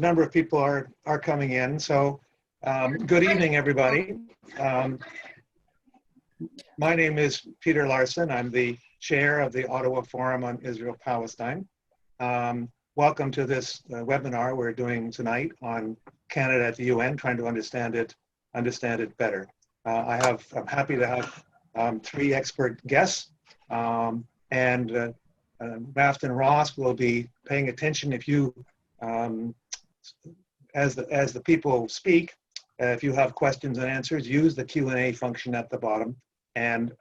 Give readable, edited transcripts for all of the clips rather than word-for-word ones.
number of people are coming in. So good evening, everybody. My name is Peter Larson. I'm the chair of the Ottawa Forum on Israel-Palestine. Welcome to this webinar we're doing tonight on Canada at the UN, trying to understand it better. I'm happy to have three expert guests, and Grafton Ross will be paying attention if you, as the people speak, if you have questions and answers, use the Q&A function at the bottom, and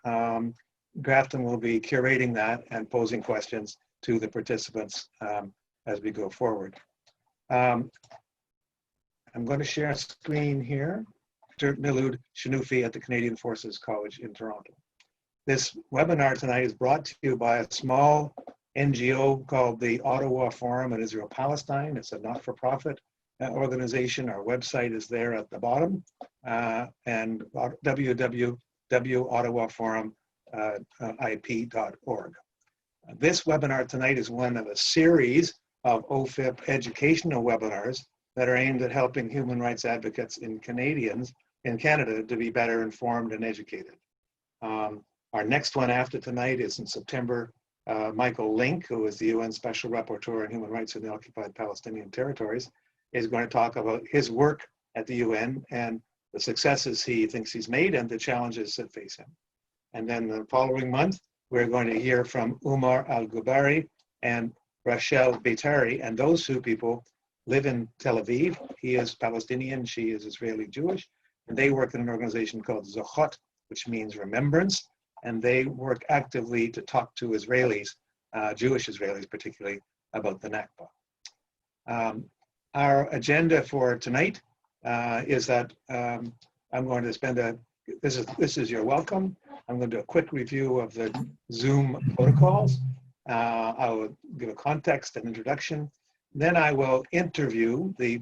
Grafton will be curating that and posing questions to the participants as we go forward. I'm going to share a screen here. Milud Shanufi at the Canadian Forces College in Toronto. This webinar tonight is brought to you by a small NGO called the Ottawa Forum on Israel-Palestine. It's a not-for-profit organization. Our website is there at the bottom, and www.ottawaforumip.org. This webinar tonight is one of a series of OFIP educational webinars that are aimed at helping human rights advocates in Canada to be better informed and educated. Our next one after tonight is in September. Michael Link, who is the UN Special Rapporteur on Human Rights in the Occupied Palestinian Territories, is going to talk about his work at the UN and the successes he thinks he's made and the challenges that face him. And then the following month, we're going to hear from Umar Al-Gubari and Rachel Beitari, and those two people live in Tel Aviv. He is Palestinian, she is Israeli Jewish, and they work in an organization called Zochot, which means remembrance, and they work actively to talk to Israelis, Jewish Israelis particularly, about the Nakba. Our agenda for tonight is that I'm going to spend this is your welcome. I'm going to do a quick review of the Zoom protocols. I will give a context and introduction. Then I will interview the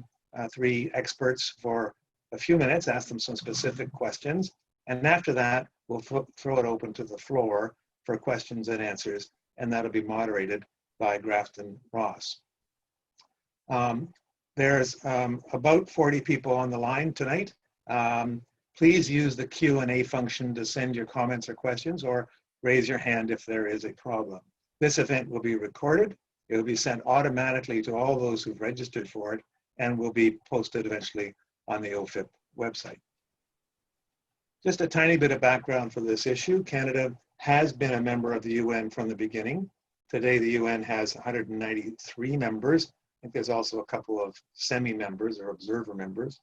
three experts for a few minutes, ask them some specific questions. And after that, we'll throw it open to the floor for questions and answers, and that'll be moderated by Grafton Ross. There's about 40 people on the line tonight. Please use the Q&A function to send your comments or questions, or raise your hand if there is a problem. This event will be recorded. It will be sent automatically to all those who've registered for it, and will be posted eventually on the OFIP website. Just a tiny bit of background for this issue. Canada has been a member of the UN from the beginning. Today, the UN has 193 members. I think there's also a couple of semi-members or observer members.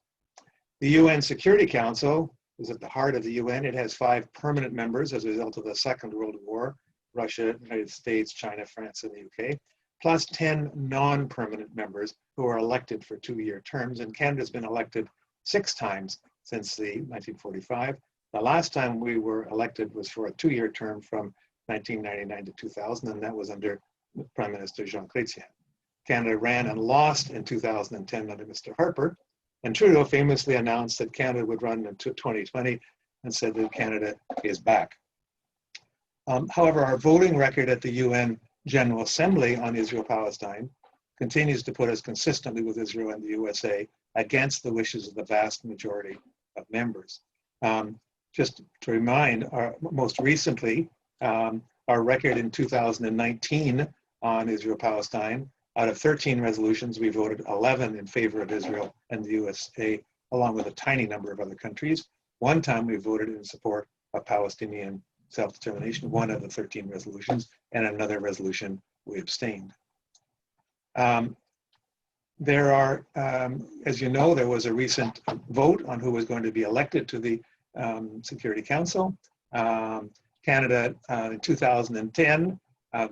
The UN Security Council is at the heart of the UN. It has 5 permanent members as a result of the Second World War: Russia, United States, China, France, and the UK, plus 10 non-permanent members who are elected for 2-year terms. And Canada's been elected 6 times since the 1945. The last time we were elected was for a 2-year term from 1999 to 2000, and that was under Prime Minister Jean Chrétien. Canada ran and lost in 2010 under Mr. Harper, and Trudeau famously announced that Canada would run into 2020 and said that Canada is back. However, our voting record at the UN General Assembly on Israel-Palestine continues to put us consistently with Israel and the USA against the wishes of the vast majority of members. Just to remind, most recently, our record in 2019 on Israel-Palestine, out of 13 resolutions, we voted 11 in favor of Israel and the USA, along with a tiny number of other countries. One time we voted in support of Palestinian self-determination, one of the 13 resolutions, and another resolution we abstained. There are, as you know, there was a recent vote on who was going to be elected to the Security Council. Canada in 2010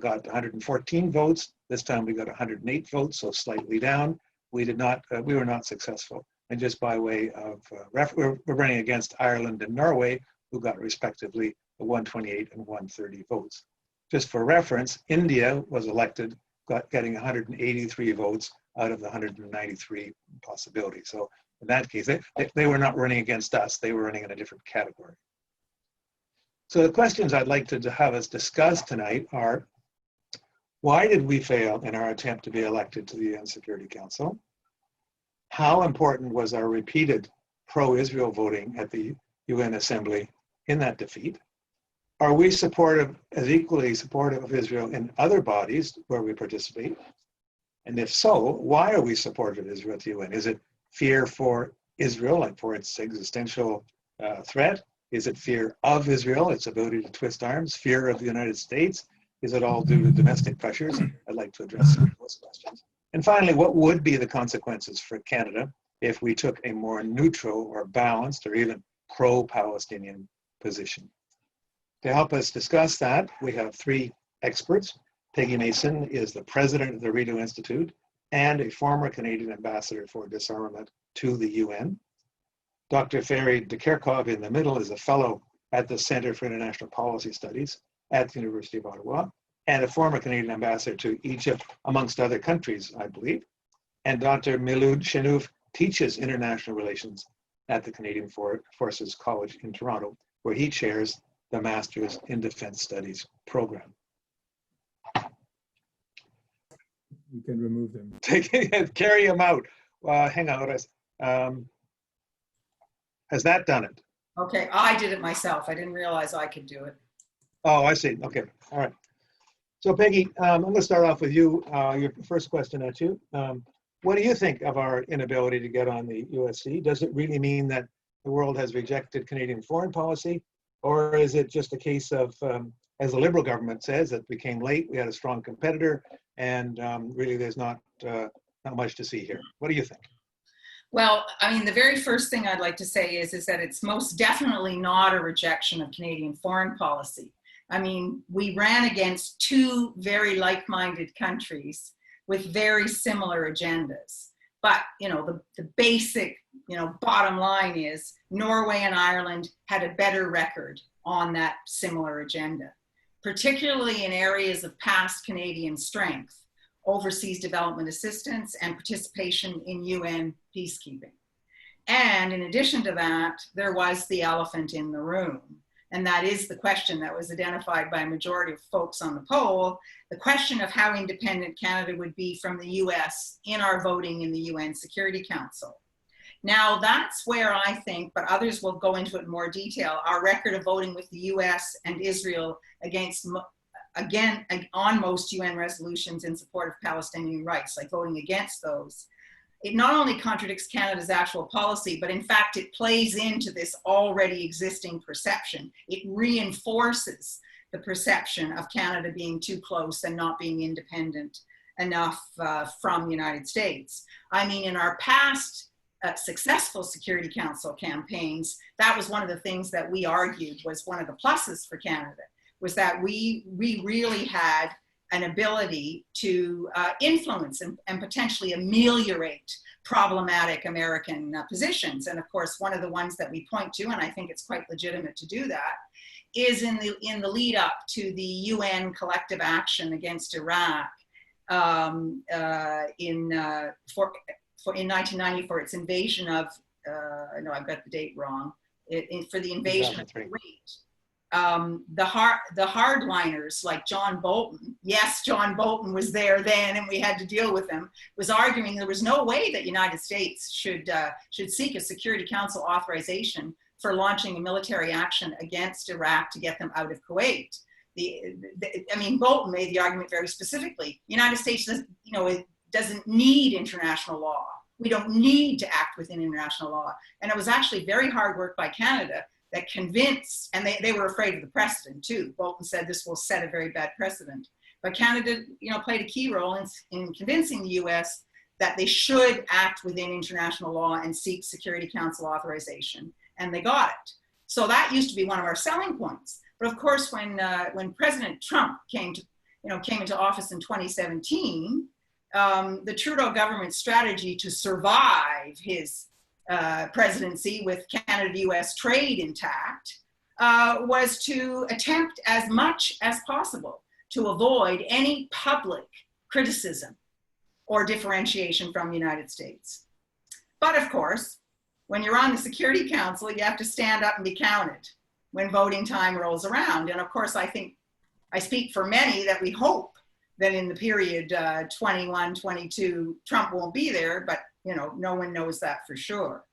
got 114 votes. This time we got 108 votes, so slightly down. We were not successful. And just by way of, we're running against Ireland and Norway, who got respectively 128 and 130 votes. Just for reference, India was elected, getting 183 votes out of the 193 possibilities. So in that case, they were not running against us, they were running in a different category. So the questions I'd like to have us discuss tonight are, why did we fail in our attempt to be elected to the UN Security Council? how important was our repeated pro-Israel voting at the UN Assembly in that defeat? Are we supportive, as equally supportive of Israel in other bodies where we participate? And if so, why are we supportive of Israel at the UN? Is it fear for Israel and for its existential threat? Is it fear of Israel, its ability to twist arms? Fear of the United States? Is it all due to domestic pressures? I'd like to address some of those questions. And finally, what would be the consequences for Canada if we took a more neutral or balanced or even pro-Palestinian position? To help us discuss that, we have three experts. Peggy Mason is the president of the Rideau Institute and a former Canadian ambassador for disarmament to the UN. Dr. Ferry de Kerkhove in the middle is a fellow at the Center for International Policy Studies at the University of Ottawa and a former Canadian ambassador to Egypt, amongst other countries, I believe. And Dr. Milud Shenouf teaches international relations at the Canadian Forces College in Toronto, where he chairs the Masters in Defense Studies program. You can remove them. Carry them out. Hang on. Has that done it? Okay, I did it myself. I didn't realize I could do it. Oh, I see. Okay. All right. So Peggy, I'm going to start off with you. Your first question at you. What do you think of our inability to get on the USC? Does it really mean that the world has rejected Canadian foreign policy? Or is it just a case of, as the Liberal government says, that we came late, we had a strong competitor, and really there's not much to see here? What do you think? Well, I mean, the very first thing I'd like to say is that it's most definitely not a rejection of Canadian foreign policy. I mean, we ran against two very like-minded countries with very similar agendas. But, you know, the basic, you know, bottom line is Norway and Ireland had a better record on that similar agenda, particularly in areas of past Canadian strength, overseas development assistance and participation in UN peacekeeping. And in addition to that, there was the elephant in the room. And that is the question that was identified by a majority of folks on the poll, the question of how independent Canada would be from the US in our voting in the UN Security Council. Now that's where I think, but others will go into it in more detail, our record of voting with the US and Israel against, again, on most UN resolutions in support of Palestinian rights, like voting against those. It not only contradicts Canada's actual policy, but in fact, it plays into this already existing perception. It reinforces the perception of Canada being too close and not being independent enough from the United States. I mean, in our past successful Security Council campaigns, that was one of the things that we argued was one of the pluses for Canada, was that we really had an ability to influence and potentially ameliorate problematic American positions. And of course, one of the ones that we point to, and I think it's quite legitimate to do that, is in the lead up to the UN collective action against Iraq in 1990 for its invasion of, no, I've got the date wrong, for the invasion of Kuwait. The hardliners like John Bolton, yes, John Bolton was there then and we had to deal with him, was arguing there was no way that United States should seek a Security Council authorization for launching a military action against Iraq to get them out of Kuwait. I mean, Bolton made the argument very specifically. United States doesn't need international law. We don't need to act within international law. And it was actually very hard work by Canada that convinced, and they were afraid of the precedent too. Bolton said this will set a very bad precedent. But Canada, played a key role in convincing the US that they should act within international law and seek Security Council authorization, and they got it. So that used to be one of our selling points. But of course, when President Trump came into office in 2017, the Trudeau government's strategy to survive his presidency with Canada-US trade intact was to attempt as much as possible to avoid any public criticism or differentiation from the United States. But of course, when you're on the Security Council, you have to stand up and be counted when voting time rolls around. And of course, I think I speak for many that we hope that in the period 21, 22, Trump won't be there, but you know, no one knows that for sure.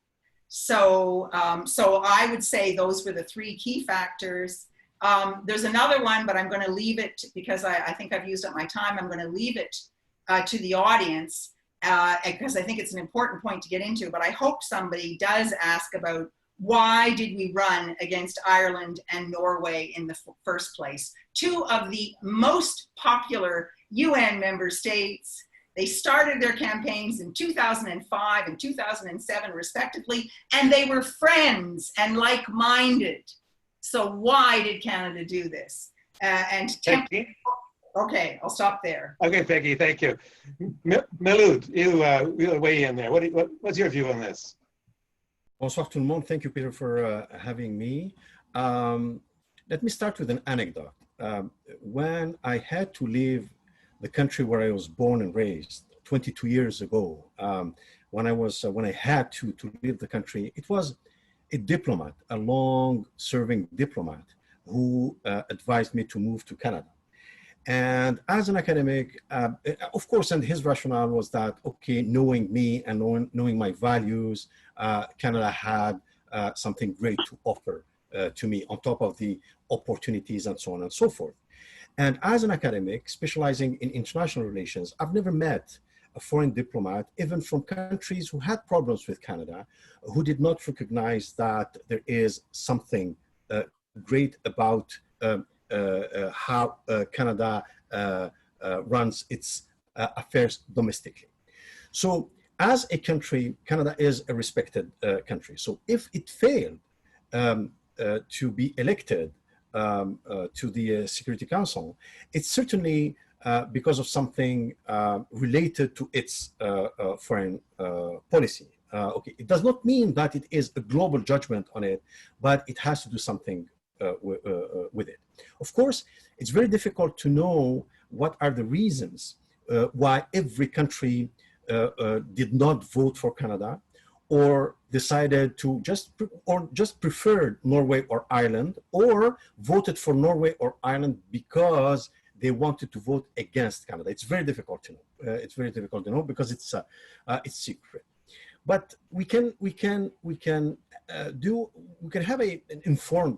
So, so I would say those were the three key factors. There's another one, but I'm going to leave it because I think I've used up my time. I'm going to leave it to the audience because I think it's an important point to get into, but I hope somebody does ask about why did we run against Ireland and Norway in the first place? Two of the most popular UN member states. They started their campaigns in 2005 and 2007 respectively, and they were friends and like-minded. So why did Canada do this? Okay, I'll stop there. Okay, Peggy, thank you. Milud, you weigh in there. What's your view on this? Bonsoir tout le monde. Thank you, Peter, for having me. Let me start with an anecdote. When I had to leave the country where I was born and raised 22 years ago, when I had to leave the country, it was a diplomat, a long-serving diplomat, who advised me to move to Canada. And as an academic, of course, and his rationale was that, okay, knowing me and knowing my values, Canada had something great to offer to me on top of the opportunities and so on and so forth. And as an academic specializing in international relations, I've never met a foreign diplomat, even from countries who had problems with Canada, who did not recognize that there is something great about how Canada runs its affairs domestically. So as a country, Canada is a respected country. So if it failed to be elected to the Security Council, it's certainly because of something related to its foreign policy. Okay, it does not mean that it is a global judgment on it, but it has to do something with it. Of course, it's very difficult to know what are the reasons why every country did not vote for Canada, or decided to just preferred Norway or Ireland, or voted for Norway or Ireland because they wanted to vote against Canada. It's very difficult to know. It's very difficult to know because it's secret. But we can have an informed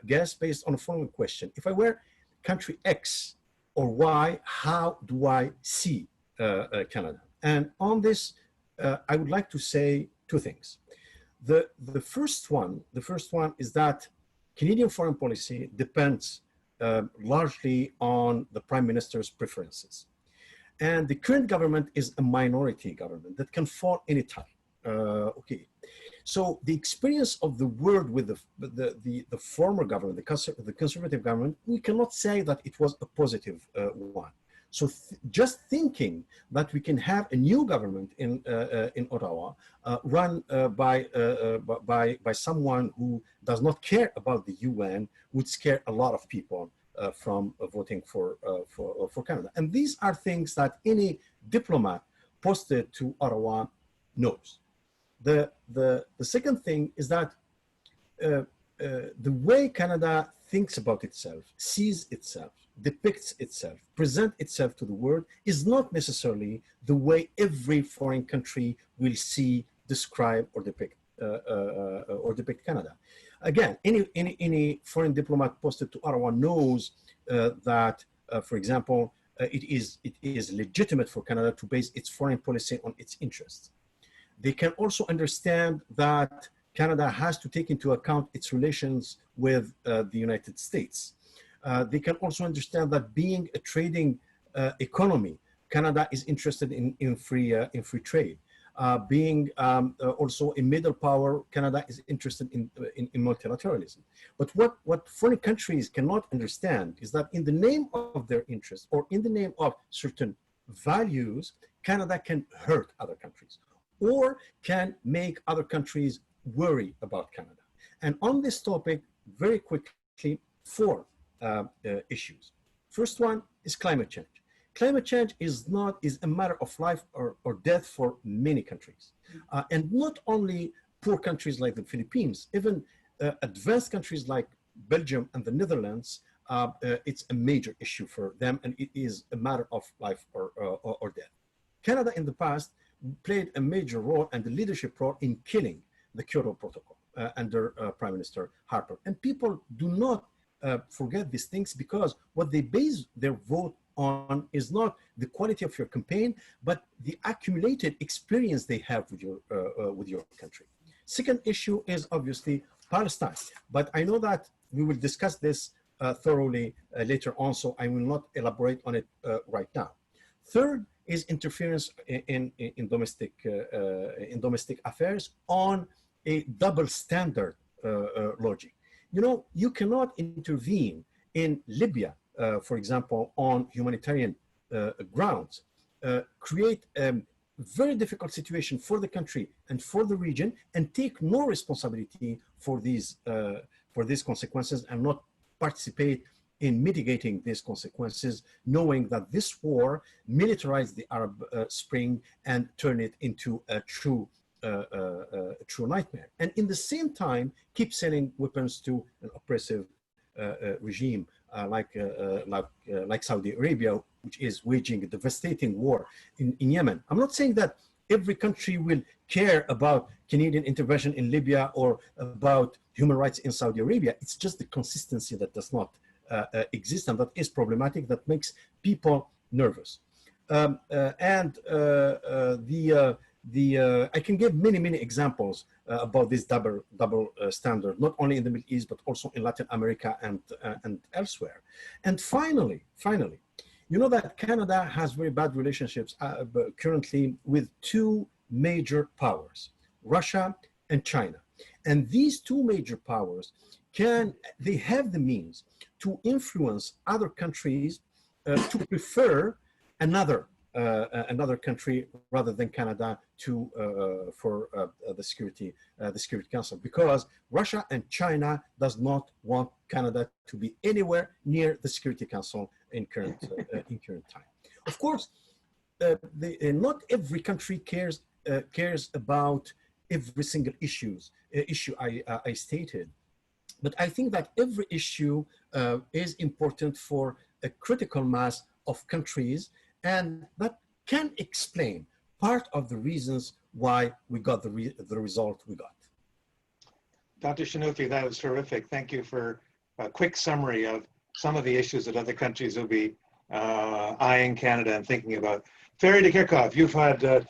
guess based on a following question. If I were country X or Y, how do I see Canada? And on this, I would like to say two things. The first one is that Canadian foreign policy depends largely on the Prime Minister's preferences. And the current government is a minority government that can fall anytime. Okay, so the experience of the world with the former government, the conservative government, we cannot say that it was a positive one. So just thinking that we can have a new government in Ottawa run by someone who does not care about the UN would scare a lot of people from voting for Canada. And these are things that any diplomat posted to Ottawa knows. The second thing is that the way Canada thinks about itself, sees itself, depicts itself, presents itself to the world is not necessarily the way every foreign country will see, describe, or depict Canada. Again, any foreign diplomat posted to Ottawa knows that, for example, it is legitimate for Canada to base its foreign policy on its interests. They can also understand that Canada has to take into account its relations with the United States. They can also understand that being a trading economy, Canada is interested in free trade. Being also a middle power, Canada is interested in multilateralism. But what foreign countries cannot understand is that in the name of their interests or in the name of certain values, Canada can hurt other countries or can make other countries worry about Canada. And on this topic, very quickly, four issues. First one is climate change. Climate change is a matter of life or death for many countries. And not only poor countries like the Philippines, even advanced countries like Belgium and the Netherlands, it's a major issue for them, and it is a matter of life or death. Canada in the past played a major role and the leadership role in killing the Kyoto Protocol under Prime Minister Harper. And people do not forget these things, because what they base their vote on is not the quality of your campaign, but the accumulated experience they have with your country. Second issue is obviously Palestine, but I know that we will discuss this thoroughly later on, so I will not elaborate on it right now. Third is interference in domestic affairs on a double standard logic. You know, you cannot intervene in Libya, for example, on humanitarian grounds, create a very difficult situation for the country and for the region, and take no responsibility for these consequences, and not participate in mitigating these consequences, knowing that this war militarized the Arab Spring and turned it into a true nightmare. And in the same time, keep selling weapons to an oppressive regime like Saudi Arabia, which is waging a devastating war in Yemen. I'm not saying that every country will care about Canadian intervention in Libya or about human rights in Saudi Arabia. It's just the consistency that does not exist, and that is problematic, that makes people nervous. I can give many examples about this double standard, not only in the Middle East, but also in Latin America and elsewhere. And finally, you know that Canada has very bad relationships currently with two major powers, Russia and China. And these two major powers they have the means to influence other countries to prefer another country rather than Canada for the Security Council, because Russia and China does not want Canada to be anywhere near the Security Council in current time. Of course, not every country cares about every single issue I stated, but I think that every issue is important for a critical mass of countries, and that can explain part of the reasons why we got the result we got. Dr. Shanoufi, that was terrific. Thank you for a quick summary of some of the issues that other countries will be eyeing Canada and thinking about. Ferry de Kirchhoff, you've had a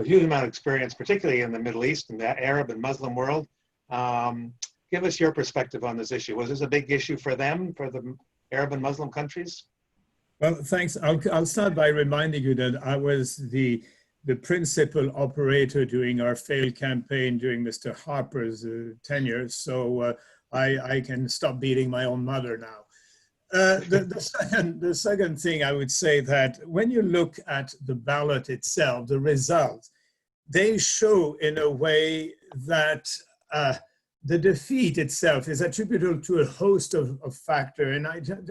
huge amount of experience, particularly in the Middle East and the Arab and Muslim world. Give us your perspective on this issue. Was this a big issue for them, for the Arab and Muslim countries? Well, thanks. I'll start by reminding you that I was the principal operator during our failed campaign during Mr. Harper's tenure, so I can stop beating my own mother now. The second thing I would say, that when you look at the ballot itself, the results, they show in a way that the defeat itself is attributable to a host of factors. And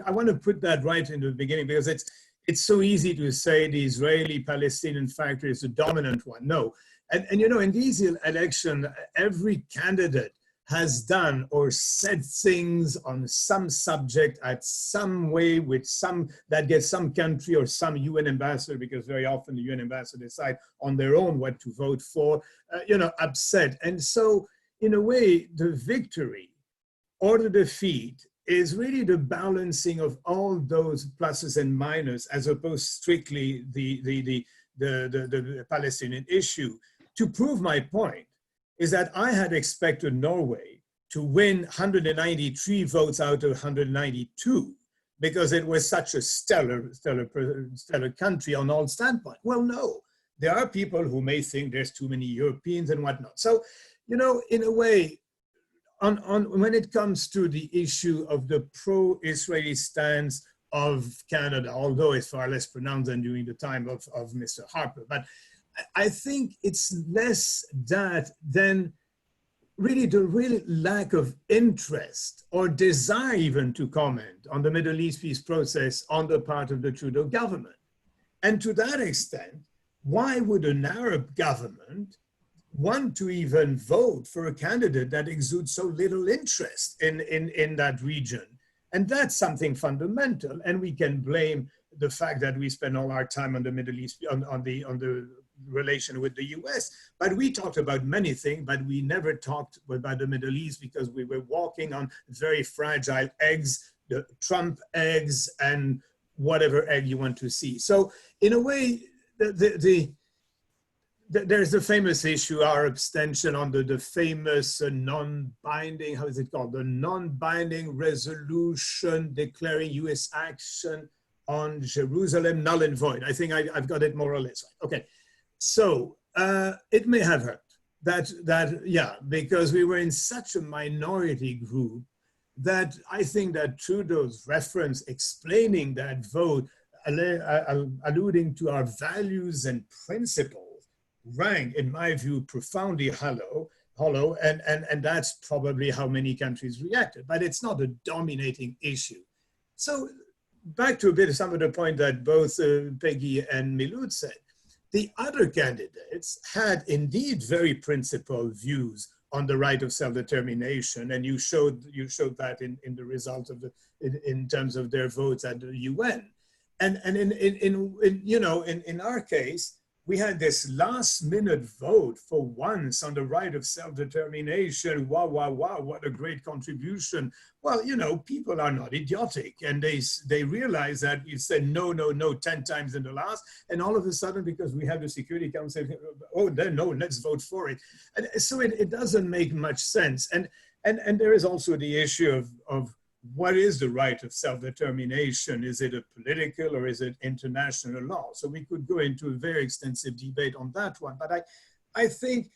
I want to put that right into the beginning, because it's so easy to say the Israeli-Palestinian factor is the dominant one. No. And you know, in these elections, every candidate has done or said things on some subject at some way with some that gets some country or some UN ambassador, because very often the UN ambassador decide on their own what to vote for, you know, upset. And so in a way, the victory or the defeat is really the balancing of all those pluses and minuses, as opposed strictly the Palestinian issue. To prove my point is that I had expected Norway to win 193 votes out of 192 because it was such a stellar country on all standpoints. Well, no, there are people who may think there's too many Europeans and whatnot. So, you know, in a way, when it comes to the issue of the pro-Israeli stance of Canada, although it's far less pronounced than during the time of Mr. Harper, but I think it's less that than really the real lack of interest or desire even to comment on the Middle East peace process on the part of the Trudeau government. And to that extent, why would an Arab government want to even vote for a candidate that exudes so little interest in that region? And that's something fundamental. And we can blame the fact that we spend all our time on the Middle East, on the relation with the US. But we talked about many things, but we never talked about the Middle East because we were walking on very fragile eggs, the Trump eggs and whatever egg you want to see. So in a way, there's the famous issue, our abstention under the famous non-binding, how is it called? The non-binding resolution declaring US action on Jerusalem null and void. I think I've got it more or less right. Okay, so it may have hurt that, because we were in such a minority group that I think that Trudeau's reference explaining that vote, alluding to our values and principles, rang, in my view, profoundly hollow, and that's probably how many countries reacted, but it's not a dominating issue. So back to a bit of some of the point that both Peggy and Milud said, the other candidates had indeed very principled views on the right of self-determination, and you showed that in the results of in terms of their votes at the UN, and in our case, we had this last-minute vote for once on the right of self-determination. Wow, wow, wow, what a great contribution. Well, people are not idiotic, and they realize that you said no, no, no 10 times in the last, and all of a sudden, because we have the Security Council, oh, then no, let's vote for it. And so it doesn't make much sense. And there is also the issue of what is the right of self-determination? Is it a political or is it international law? So we could go into a very extensive debate on that one, but I think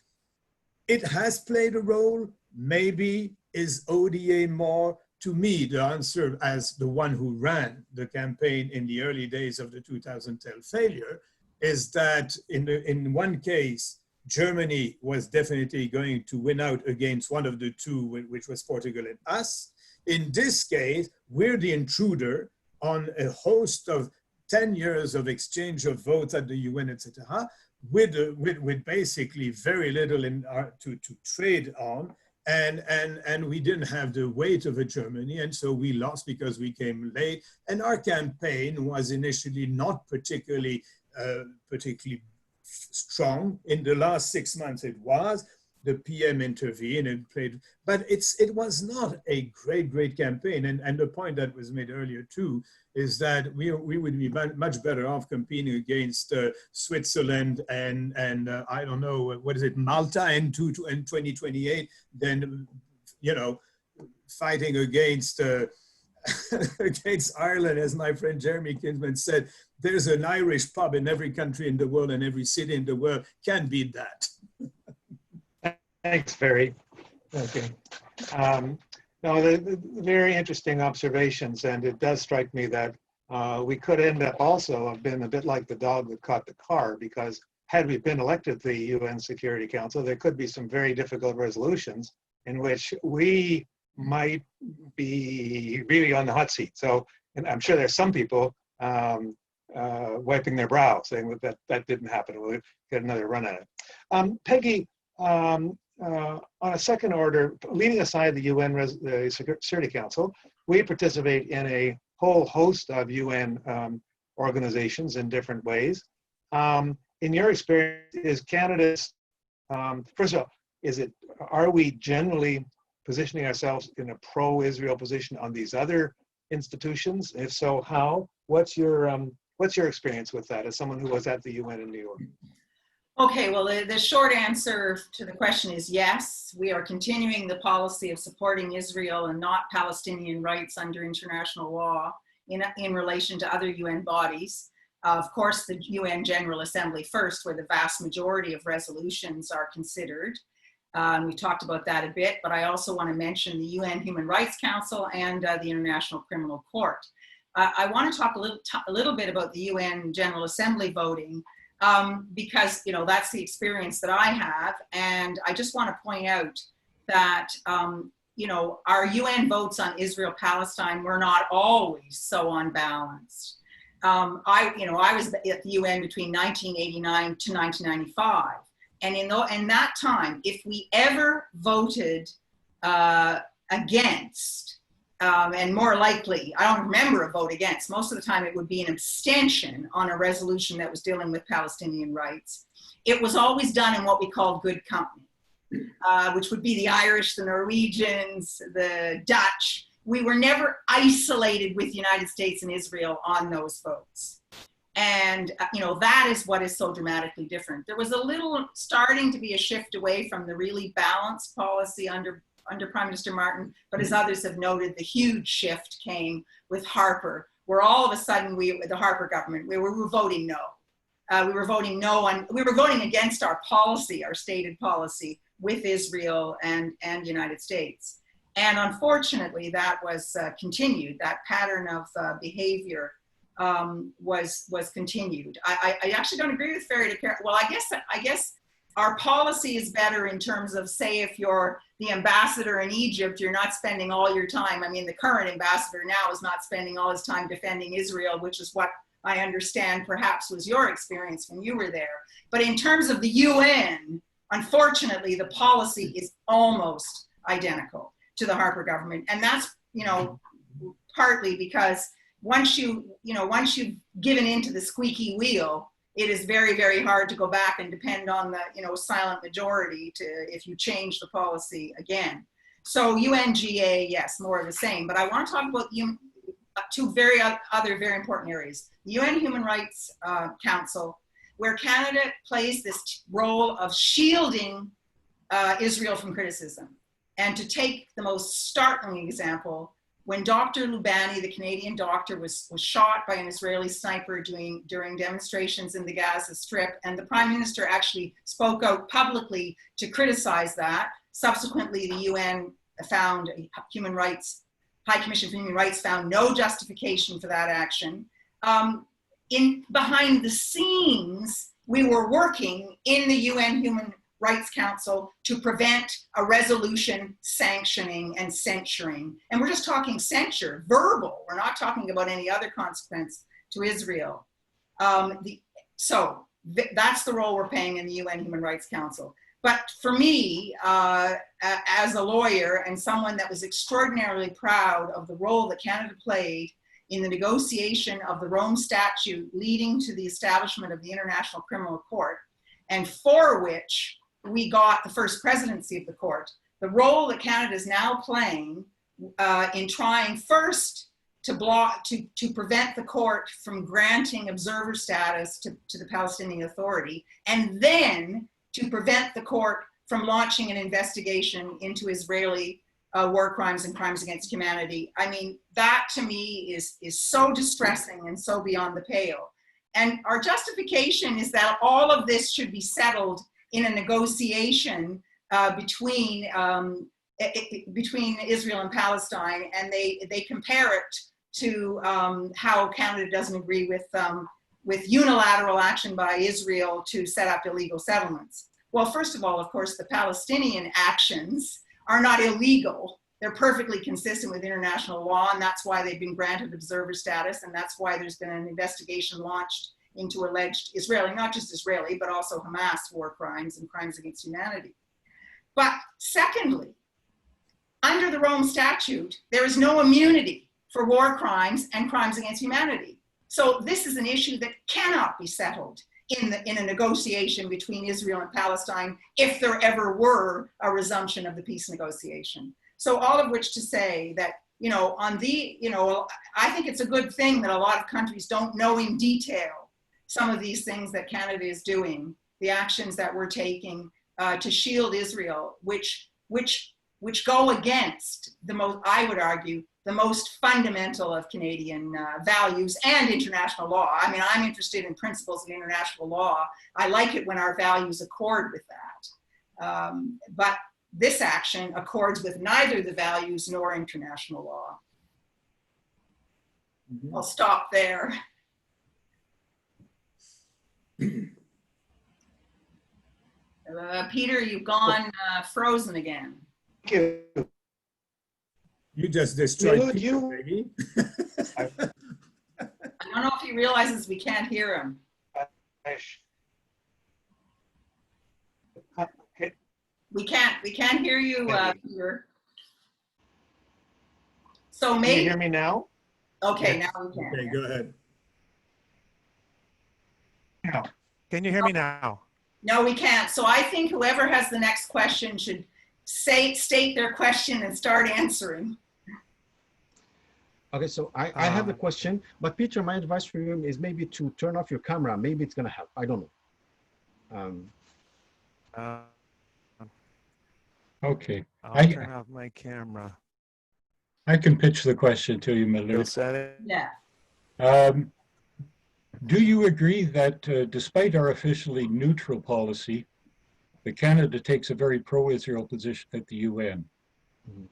it has played a role. Maybe is ODA more? To me, the answer, as the one who ran the campaign in the early days of the 2010 failure, is that in one case, Germany was definitely going to win out against one of the two, which was Portugal and us. In this case, we're the intruder on a host of 10 years of exchange of votes at the UN, etc., with basically very little to trade on, and we didn't have the weight of a Germany, and so we lost because we came late. And our campaign was initially not particularly strong. In the last 6 months, it was. The PM intervened and played, but it was not a great campaign. And the point that was made earlier too is that we would be much better off competing against Switzerland and I don't know, what is it, Malta in 2028 than fighting against against Ireland, as my friend Jeremy Kinsman said. There's an Irish pub in every country in the world, and every city in the world can beat that. Thanks, Barry. Okay. No, the very interesting observations, and it does strike me that we could end up also have been a bit like the dog that caught the car, because had we been elected to the UN Security Council, there could be some very difficult resolutions in which we might be really on the hot seat. So, and I'm sure there's some people wiping their brow, saying that didn't happen. We'll get another run at it. Peggy, on a second order, leaving aside the UN the Security Council, we participate in a whole host of UN organizations in different ways. In your experience, is Canada's, first of all, are we generally positioning ourselves in a pro-Israel position on these other institutions? If so, how? What's your experience with that as someone who was at the UN in New York? Okay, well, the short answer to the question is yes. We are continuing the policy of supporting Israel and not Palestinian rights under international law in relation to other UN bodies. Of course, the UN General Assembly first, where the vast majority of resolutions are considered. We talked about that a bit, but I also want to mention the UN Human Rights Council and the International Criminal Court. I want to talk a little bit about the UN General Assembly voting, because that's the experience that I have, and I just want to point out that our UN votes on Israel-Palestine were not always so unbalanced. I was at the UN between 1989 to 1995, and in that time, if we ever voted against, and more likely, I don't remember a vote against. Most of the time it would be an abstention on a resolution that was dealing with Palestinian rights. it was always done in what we called good company, which would be the Irish, the Norwegians, the Dutch. We were never isolated with the United States and Israel on those votes. And, you know, that is what is so dramatically different. There was a little starting to be a shift away from the really balanced policy under Prime Minister Martin, but as others have noted, the huge shift came with Harper, where all of a sudden the Harper government, we were voting no. We were voting no, and we were voting against our policy, our stated policy with Israel and the United States. And unfortunately, that was continued. That pattern of behavior was continued. I actually don't agree with Ferry de Care. Well, I guess our policy is better in terms of, say, if you're the ambassador in Egypt, you're not spending all your time. I mean, the current ambassador now is not spending all his time defending Israel, which is what I understand perhaps was your experience when you were there. But in terms of the UN, unfortunately, the policy is almost identical to the Harper government. And that's, you know, partly because once you've given into the squeaky wheel, it is very, very hard to go back and depend on the, you know, silent majority if you change the policy again. So UNGA, yes, more of the same. But I want to talk about two other very important areas. The UN Human Rights Council, where Canada plays this role of shielding Israel from criticism. And to take the most startling example, when Dr. Lubani, the Canadian doctor, was shot by an Israeli sniper during demonstrations in the Gaza Strip, and the Prime Minister actually spoke out publicly to criticize that. Subsequently, the UN found High Commission for Human Rights found no justification for that action. Behind the scenes, we were working in the UN Human Rights Council to prevent a resolution sanctioning and censuring. And we're just talking censure, verbal. We're not talking about any other consequence to Israel. So that's the role we're playing in the UN Human Rights Council. But for me, as a lawyer and someone that was extraordinarily proud of the role that Canada played in the negotiation of the Rome Statute leading to the establishment of the International Criminal Court, and for which we got the first presidency of the court, the role that Canada is now playing in trying first to prevent the court from granting observer status to the Palestinian Authority, and then to prevent the court from launching an investigation into Israeli war crimes and crimes against humanity. I mean, that to me is so distressing and so beyond the pale. And our justification is that all of this should be settled in a negotiation between Israel and Palestine, and they compare it to how Canada doesn't agree with unilateral action by Israel to set up illegal settlements. Well, first of all, of course, the Palestinian actions are not illegal. They're perfectly consistent with international law, and that's why they've been granted observer status, and that's why there's been an investigation launched into alleged Israeli, not just Israeli, but also Hamas war crimes and crimes against humanity. But secondly, under the Rome Statute, there is no immunity for war crimes and crimes against humanity. So this is an issue that cannot be settled in a negotiation between Israel and Palestine if there ever were a resumption of the peace negotiation. So all of which to say that, you know, I think it's a good thing that a lot of countries don't know in detail some of these things that Canada is doing, the actions that we're taking to shield Israel, which go against I would argue, the most fundamental of Canadian values and international law. I mean, I'm interested in principles of international law. I like it when our values accord with that. But this action accords with neither the values nor international law. Mm-hmm. I'll stop there. Peter, you've gone frozen again. Thank you. You just destroyed Peter, baby. I don't know if he realizes we can't hear him. We can't hear you, Peter. So maybe. Can you hear me now? Okay, now we can. Okay, go ahead. No. Can you hear me now? No, we can't. So I think whoever has the next question should state their question and start answering. Okay, so I have a question, but Peter, my advice for you is maybe to turn off your camera. Maybe it's gonna help. I don't know. Okay. I'll turn off my camera. I can pitch the question to you, Miller. You'll set it? Yeah. Do you agree that despite our officially neutral policy, that Canada takes a very pro-Israel position at the UN?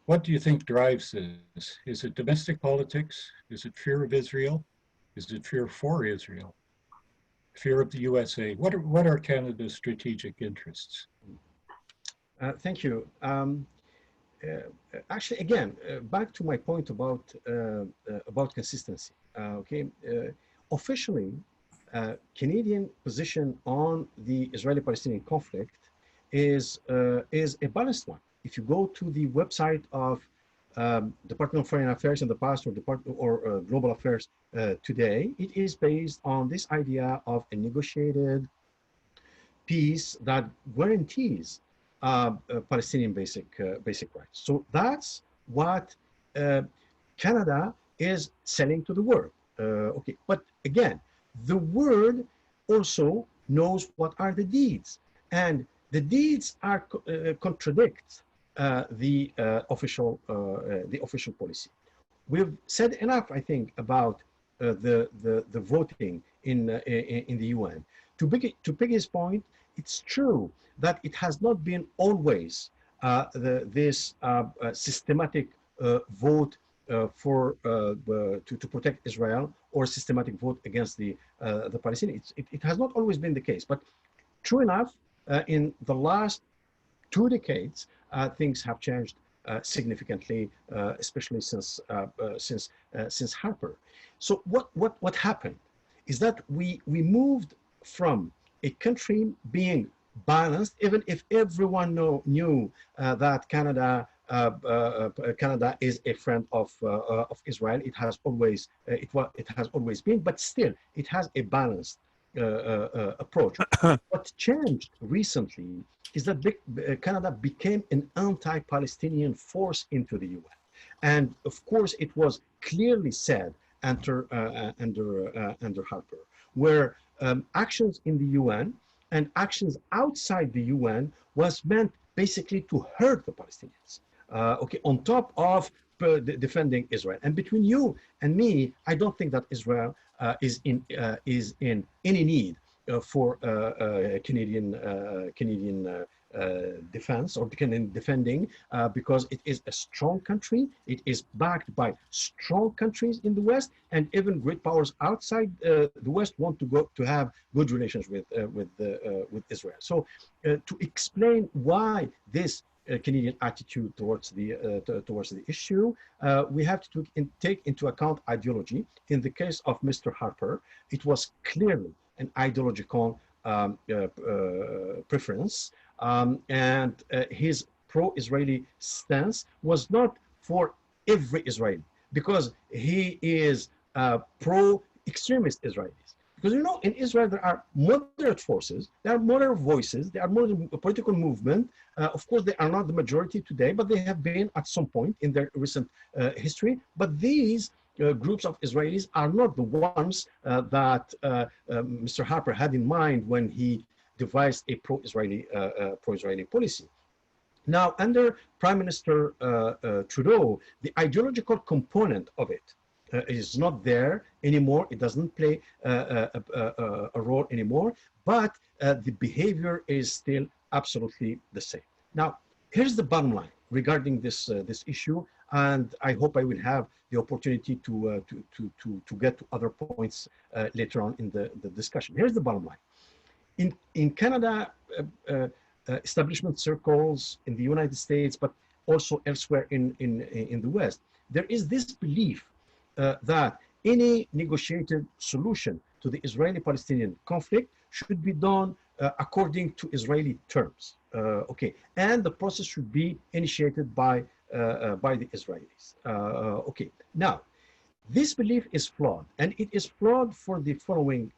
What do you think drives this? Is it domestic politics? Is it fear of Israel? Is it fear for Israel? Fear of the USA? What are Canada's strategic interests? Thank you. Actually, again, back to my point about consistency. Okay, officially, Canadian position on the Israeli-Palestinian conflict is a balanced one. If you go to the website of Department of Foreign Affairs in the past or Global Affairs today, it is based on this idea of a negotiated peace that guarantees Palestinian basic rights. So that's what Canada is selling to the world. Okay, but again, the world also knows what are the deeds, and the deeds are contradict the official policy. We've said enough, I think, about the voting in the UN. To Peggy's point, it's true that it has not been always this systematic vote to protect Israel or systematic vote against the Palestinians. It has not always been the case, but true enough, in the last 2 decades, things have changed significantly, especially since Harper. So what happened is that we moved from a country being balanced, even if everyone knew that Canada is a friend of Israel. It has always been, but still it has a balanced approach. What changed recently is that Canada became an anti-Palestinian force into the UN, and of course it was clearly said under Harper, where actions in the UN and actions outside the UN was meant basically to hurt the Palestinians. Okay, on top of defending Israel. And between you and me, I don't think that Israel is in any need for Canadian defense or Canadian defending because it is a strong country. It is backed by strong countries in the West, and even great powers outside the West want to have good relations with Israel. So to explain why this Canadian attitude towards the issue, we have to take into account ideology. In the case of Mr. Harper, it was clearly an ideological preference, and his pro-Israeli stance was not for every Israeli, because he is pro-extremist Israelis. Because you know, in Israel there are moderate forces, there are moderate voices, there are moderate political movement. Of course, they are not the majority today, but they have been at some point in their recent history. But these groups of Israelis are not the ones that Mr. Harper had in mind when he devised a pro-Israeli policy. Now, under Prime Minister Trudeau, the ideological component of it is not there anymore. It doesn't play a role anymore, but the behavior is still absolutely the same. Now, here's the bottom line regarding this issue, and I hope I will have the opportunity to get to other points later on in the discussion. Here's the bottom line. In Canada, establishment circles in the United States, but also elsewhere in the West, there is this belief that any negotiated solution to the Israeli-Palestinian conflict should be done according to Israeli terms. Okay, and the process should be initiated by the Israelis. Okay, now this belief is flawed, and it is flawed for the following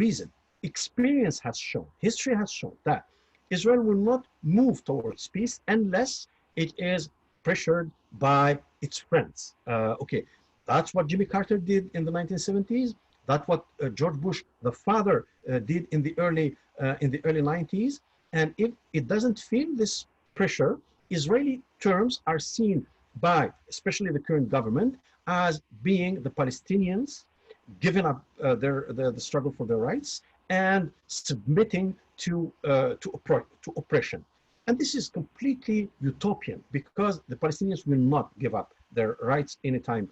reason. experience has shown, history has shown that Israel will not move towards peace unless it is pressured by its friends. Okay, that's what Jimmy Carter did in the 1970s. That's what George Bush, the father, did in the early 90s. And if it doesn't feel this pressure, Israeli terms are seen by, especially the current government, as being the Palestinians giving up the struggle for their rights and submitting to oppression. And this is completely utopian because the Palestinians will not give up their rights anytime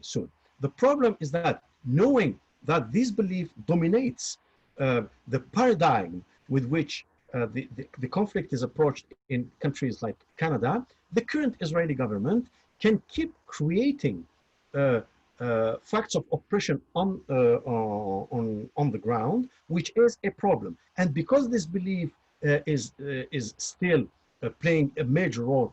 soon. The problem is that knowing that this belief dominates the paradigm with which the conflict is approached in countries like Canada, the current Israeli government can keep creating facts of oppression on the ground, which is a problem. And because this belief is still playing a major role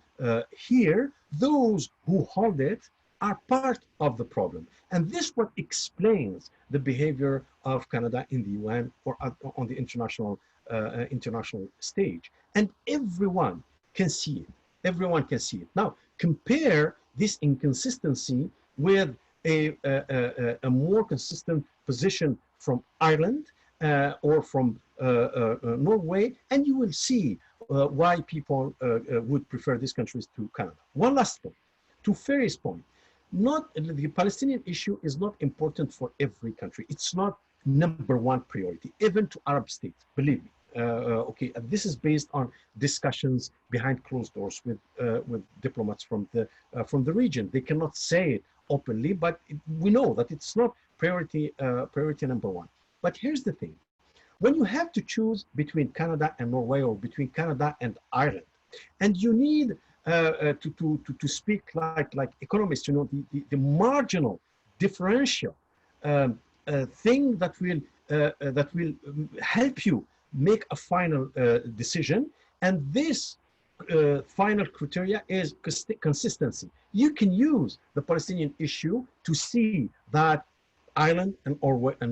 here, those who hold it are part of the problem. And this what explains the behavior of Canada in the UN or on the international stage. And everyone can see it. Everyone can see it. Now, compare this inconsistency with a more consistent position from Ireland or from Norway, and you will see why people would prefer these countries to Canada. One last point, to Ferry's point, the Palestinian issue is not important for every country. It's not #1 priority, even to Arab states, believe me. Okay, this is based on discussions behind closed doors with diplomats from the region. They cannot say it openly, but we know that it's not priority #1. But here's the thing: when you have to choose between Canada and Norway or between Canada and Ireland, and you need to speak like economists, you know, the marginal differential thing that will help you make a final decision, and this final criteria is consistency. You can use the Palestinian issue to see that Ireland and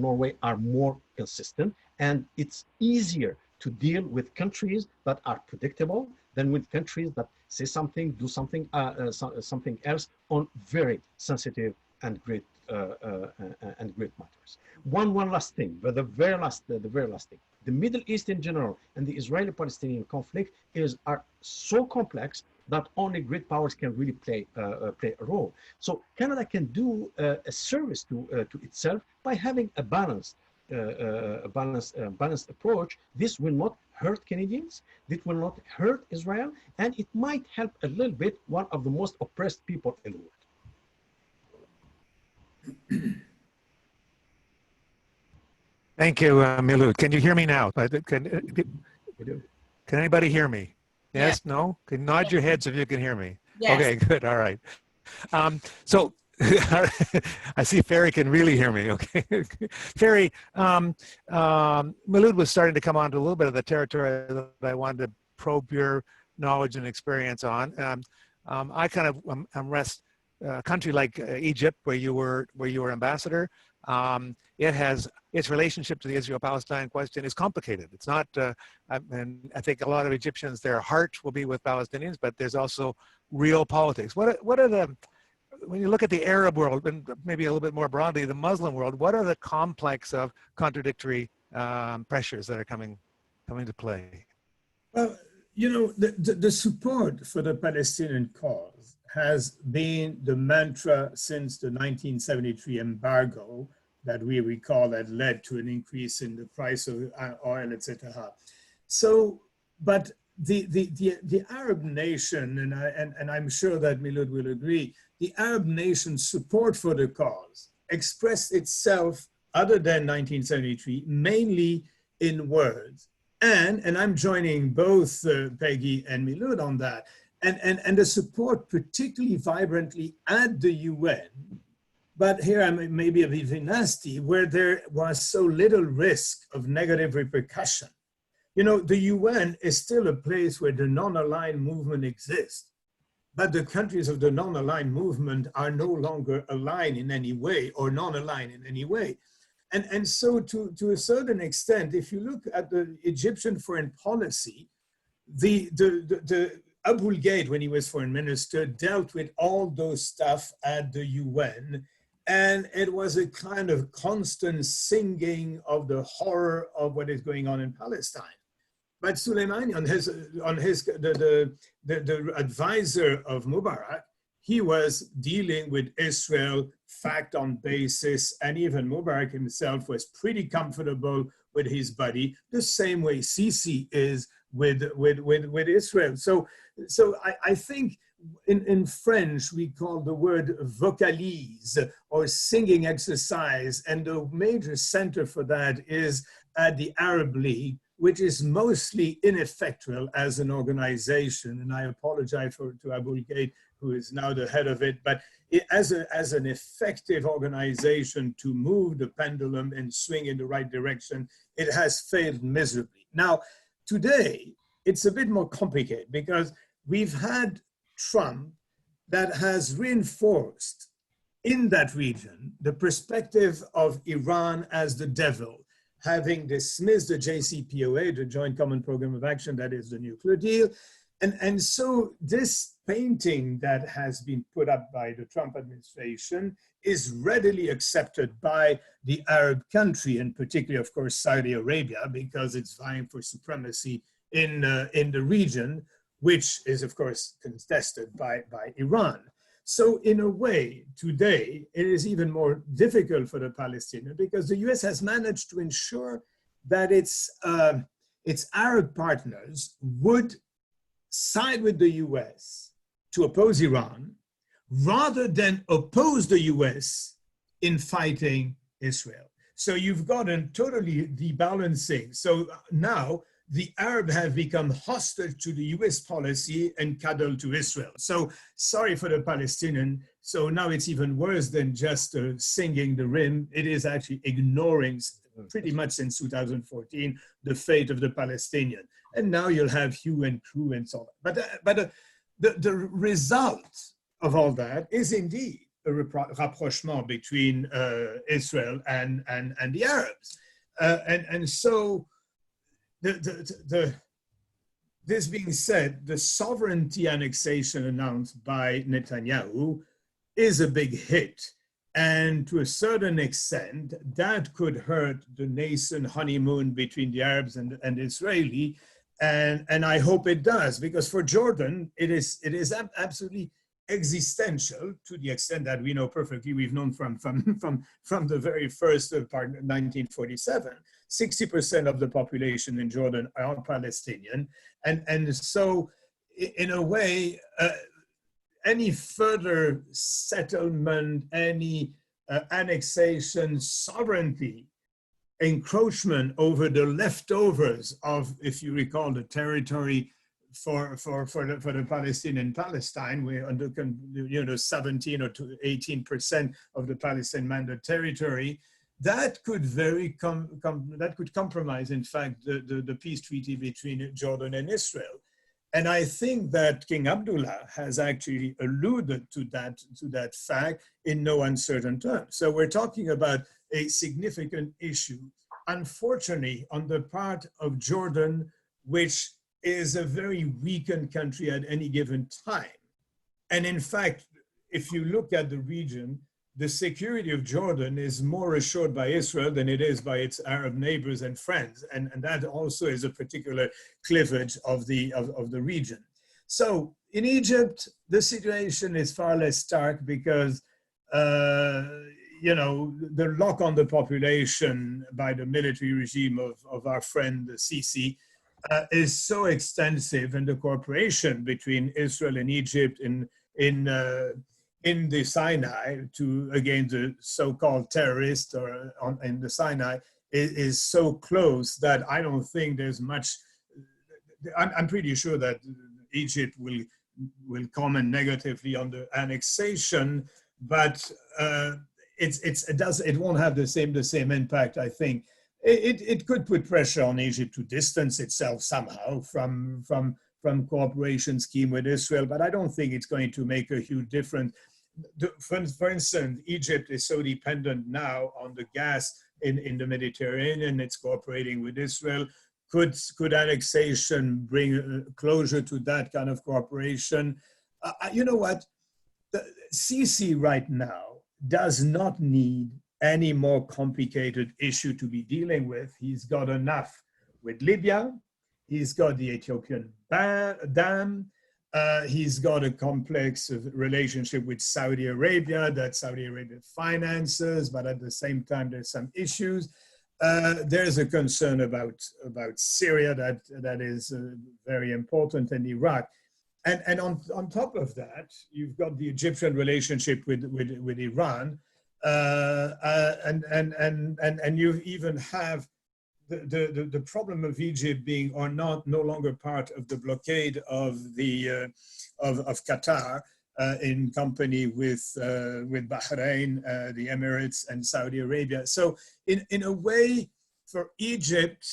Norway are more consistent, and it's easier to deal with countries that are predictable than with countries that say something, do something, something else on very sensitive and great matters. One last thing, but the very last thing. The Middle East in general and the Israeli-Palestinian conflict are so complex that only great powers can really play a role. So Canada can do a service to itself by having a balanced approach. This will not hurt Canadians, it will not hurt Israel, and it might help a little bit one of the most oppressed people in the world. Thank you, Milud. Can you hear me now? Can anybody hear me? Yes, no? Can nod your heads if you can hear me. Yes. Okay, good, all right. So I see Ferry can really hear me, okay. Ferry, Milud was starting to come onto a little bit of the territory that I wanted to probe your knowledge and experience on. I kind of rest a country like Egypt, where you were ambassador. It has its relationship to the Israel-Palestine question is complicated. It's not, and I think a lot of Egyptians, their heart will be with Palestinians, but there's also real politics. What are the, when you look at the Arab world, and maybe a little bit more broadly, the Muslim world, what are the complex of contradictory pressures that are coming to play? Well, you know, the support for the Palestinian cause has been the mantra since the 1973 embargo that we recall that led to an increase in the price of oil, etc. So, but the Arab nation, and I'm sure that Milud will agree, the Arab nation's support for the cause expressed itself, other than 1973, mainly in words. And I'm joining both Peggy and Milud on that. And the support particularly vibrantly at the UN, but here I may be a bit nasty, where there was so little risk of negative repercussion. You know, the UN is still a place where the non-aligned movement exists, but the countries of the non-aligned movement are no longer aligned in any way or non-aligned in any way. And so to a certain extent, if you look at the Egyptian foreign policy, the Abu Ghaid, when he was foreign minister, dealt with all those stuff at the UN. And it was a kind of constant singing of the horror of what is going on in Palestine. But Soleimani, the advisor of Mubarak, he was dealing with Israel fact on basis, and even Mubarak himself was pretty comfortable with his buddy, the same way Sisi is with Israel. So I think in French, we call the word vocalise or singing exercise, and the major center for that is at the Arab League, which is mostly ineffectual as an organization. And I apologize to Abu Ghaid, who is now the head of it, but as an effective organization to move the pendulum and swing in the right direction, it has failed miserably. Now, today, it's a bit more complicated because we've had Trump that has reinforced in that region the perspective of Iran as the devil, having dismissed the JCPOA, the Joint Common Program of Action, that is the nuclear deal. And so this painting that has been put up by the Trump administration is readily accepted by the Arab country, and particularly, of course, Saudi Arabia, because it's vying for supremacy in the region, which is, of course, contested by Iran. So in a way, today, it is even more difficult for the Palestinians because the US has managed to ensure that its Arab partners would side with the US to oppose Iran, rather than oppose the US in fighting Israel. So you've got a totally debalancing. So now the Arabs have become hostile to the US policy and cuddle to Israel. So sorry for the Palestinian. So now it's even worse than just singing the rim. It is actually ignoring pretty much since 2014, the fate of the Palestinian. And now you'll have hue and crew and so on. But the result of all that is indeed a rapprochement between Israel and the Arabs. And so this being said, the sovereignty annexation announced by Netanyahu is a big hit. And to a certain extent, that could hurt the nascent honeymoon between the Arabs and Israeli. And I hope it does, because for Jordan, it is absolutely existential to the extent that we know perfectly. We've known from the very first part, 1947, 60% of the population in Jordan are Palestinian. And so in a way, any further settlement, any annexation, sovereignty, encroachment over the leftovers of, if you recall, the territory for the Palestinian Palestine, where under 17 or 18% of the Palestinian mandate territory, that could that could compromise, in fact, the peace treaty between Jordan and Israel. And I think that King Abdullah has actually alluded to that fact in no uncertain terms. So we're talking about a significant issue, unfortunately, on the part of Jordan, which is a very weakened country at any given time. And in fact, if you look at the region, the security of Jordan is more assured by Israel than it is by its Arab neighbors and friends. And that also is a particular cleavage of the region. So in Egypt, the situation is far less stark because, the lock on the population by the military regime of our friend Sisi is so extensive, and the cooperation between Israel and Egypt in the Sinai against the so-called terrorists in the Sinai is so close that I don't think there's much. I'm pretty sure that Egypt will comment negatively on the annexation, but it won't have the same impact. I think it could put pressure on Egypt to distance itself somehow from cooperation scheme with Israel, but I don't think it's going to make a huge difference. For instance, Egypt is so dependent now on the gas in the Mediterranean. It's cooperating with Israel. Could annexation bring closure to that kind of cooperation? You know what? The Sisi right now does not need any more complicated issue to be dealing with. He's got enough with Libya. He's got the Ethiopian dam. He's got a complex relationship with Saudi Arabia that Saudi Arabia finances, but at the same time, there's some issues. There's a concern about Syria that is very important, and Iraq. And on top of that, you've got the Egyptian relationship with Iran, and you even have the problem of Egypt being or not no longer part of the blockade of the of Qatar in company with Bahrain, the Emirates, and Saudi Arabia. So in a way, for Egypt,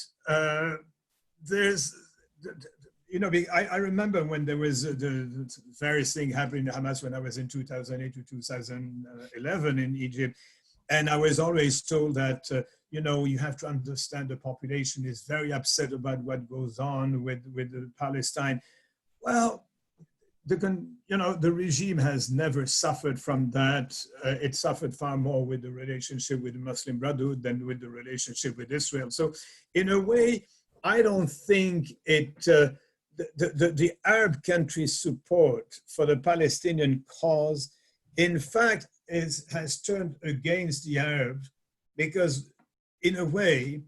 there's you know, I remember when there was the various things happening in Hamas when I was in 2008 to 2011 in Egypt. And I was always told that, you know, you have to understand the population is very upset about what goes on with Palestine. Well, you know, the regime has never suffered from that. It suffered far more with the relationship with the Muslim Brotherhood than with the relationship with Israel. So in a way, I don't think it, the Arab countries' support for the Palestinian cause, in fact, has turned against the Arabs because, in a way,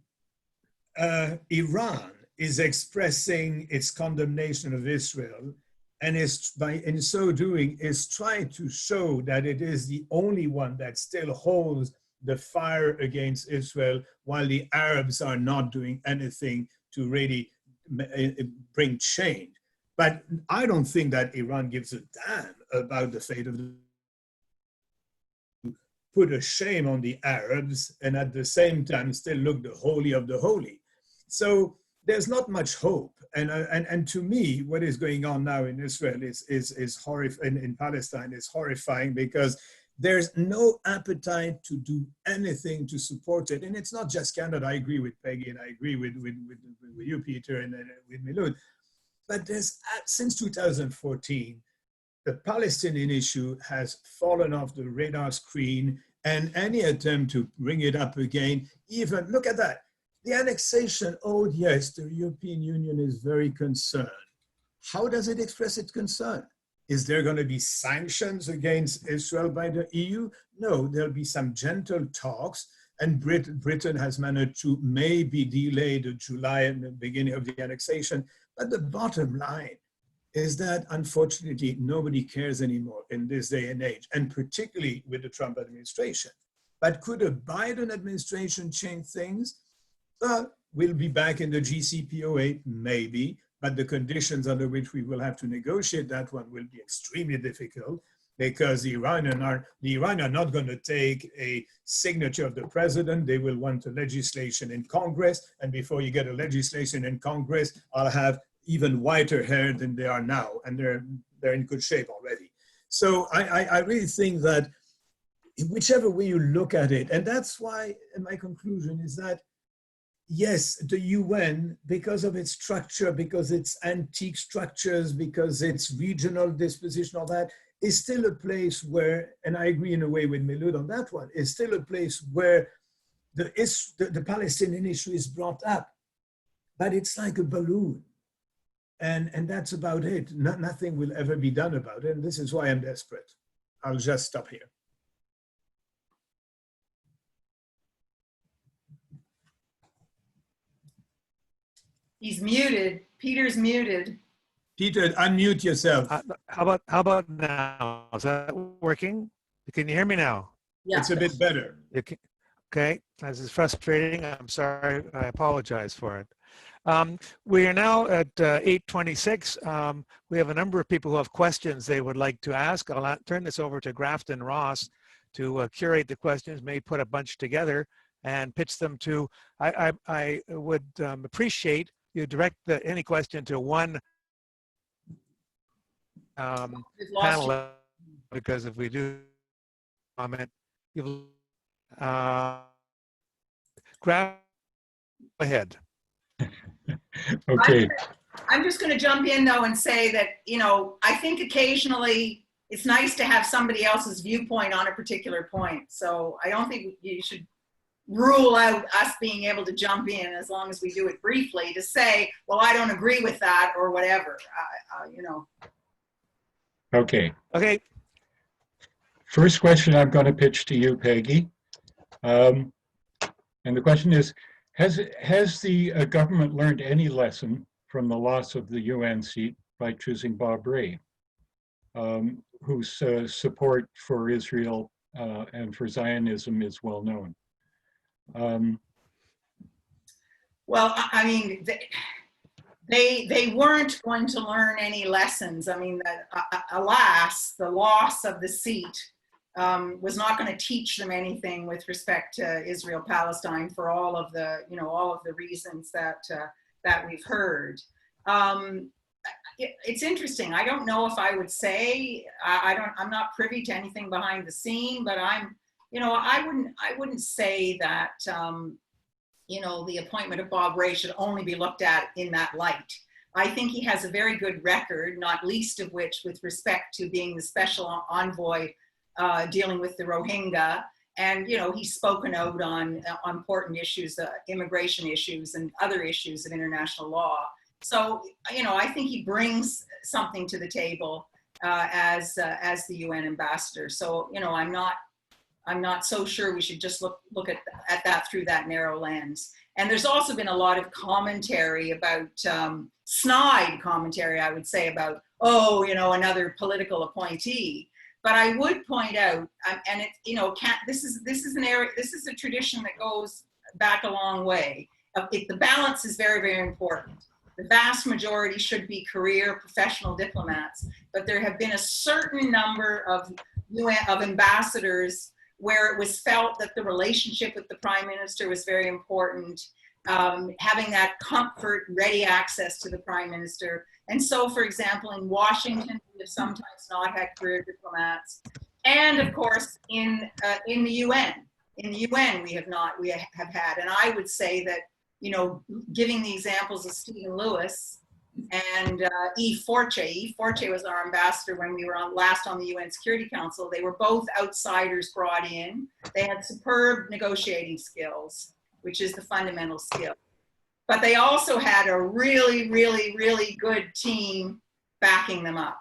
Iran is expressing its condemnation of Israel, and in so doing is trying to show that it is the only one that still holds the fire against Israel, while the Arabs are not doing anything to really bring change. But I don't think that Iran gives a damn about the fate of put a shame on the Arabs and at the same time still look the holy of the holy. So there's not much hope. And to me, what is going on now in Israel is horrifying, in Palestine is horrifying, because there's no appetite to do anything to support it. And it's not just Canada. I agree with Peggy, and I agree with you, Peter, and with Milud. But there's, since 2014, the Palestinian issue has fallen off the radar screen, and any attempt to bring it up again, even, look at that, the annexation, oh yes, the European Union is very concerned. How does it express its concern? Is there going to be sanctions against Israel by the EU? No, there'll be some gentle talks, and Britain has managed to maybe delay the July and the beginning of the annexation. But the bottom line is that, unfortunately, nobody cares anymore in this day and age, and particularly with the Trump administration. But could a Biden administration change things? We'll be back in the GCPOA, maybe, but the conditions under which we will have to negotiate that one will be extremely difficult, because the Iranians are not going to take a signature of the president. They will want a legislation in Congress, and before you get a legislation in Congress, I'll have even whiter hair than they are now, and they're in good shape already. So I really think that whichever way you look at it, and that's why my conclusion is that, yes, the UN, because of its structure, because it's antique structures, because it's regional disposition, all that, is still a place where, and I agree in a way with Milud on that one, is still a place where the Palestinian issue is brought up. But it's like a balloon. And that's about it. Nothing will ever be done about it. And this is why I'm desperate. I'll just stop here. He's muted. Peter's muted. Peter, unmute yourself. How about now? Is that working? Can you hear me now? Yeah. It's a bit better. Okay, this is frustrating. I'm sorry. I apologize for it. We are now at 8:26. We have a number of people who have questions they would like to ask. I'll turn this over to Grafton Ross to curate the questions, maybe put a bunch together and pitch them to. I would appreciate you direct any question to one panelist, because if we do comment, Grab ahead. Okay. I'm just going to jump in though and say that, you know, I think occasionally it's nice to have somebody else's viewpoint on a particular point. So I don't think you should rule out us being able to jump in, as long as we do it briefly, to say, well, I don't agree with that or whatever, you know. Okay. Okay. First question I'm going to pitch to you, Peggy. And the question is, has the government learned any lesson from the loss of the UN seat by choosing Bob Rae, whose support for Israel and for Zionism is well known? Well, I mean, they weren't going to learn any lessons. I mean, alas, the loss of the seat was not going to teach them anything with respect to Israel-Palestine for all of the, you know, all of the reasons that that we've heard. It's interesting. I don't know if I would say I'm not privy to anything behind the scene, but you know, I wouldn't say that you know, the appointment of Bob Rae should only be looked at in that light. I think he has a very good record, not least of which with respect to being the special envoy dealing with the Rohingya. And, you know, he's spoken out on important issues, immigration issues and other issues of international law. So, you know, I think he brings something to the table as the UN ambassador. So, you know, I'm not so sure we should just look at that through that narrow lens. And there's also been a lot of commentary about, snide commentary, I would say, about, oh, you know, another political appointee. But I would point out, and it, you know, this is an area, this is a tradition that goes back a long way. The balance is very, very important. The vast majority should be career professional diplomats, but there have been a certain number of ambassadors where it was felt that the relationship with the prime minister was very important, having that comfort, ready access to the prime minister. And so, for example, in Washington, we have sometimes not had career diplomats. And of course, in the UN. In the UN, we have had. And I would say that, you know, giving the examples of Stephen Lewis and Forche was our ambassador when we were last on the UN Security Council. They were both outsiders brought in. They had superb negotiating skills, which is the fundamental skill. But they also had a really, really, really good team backing them up.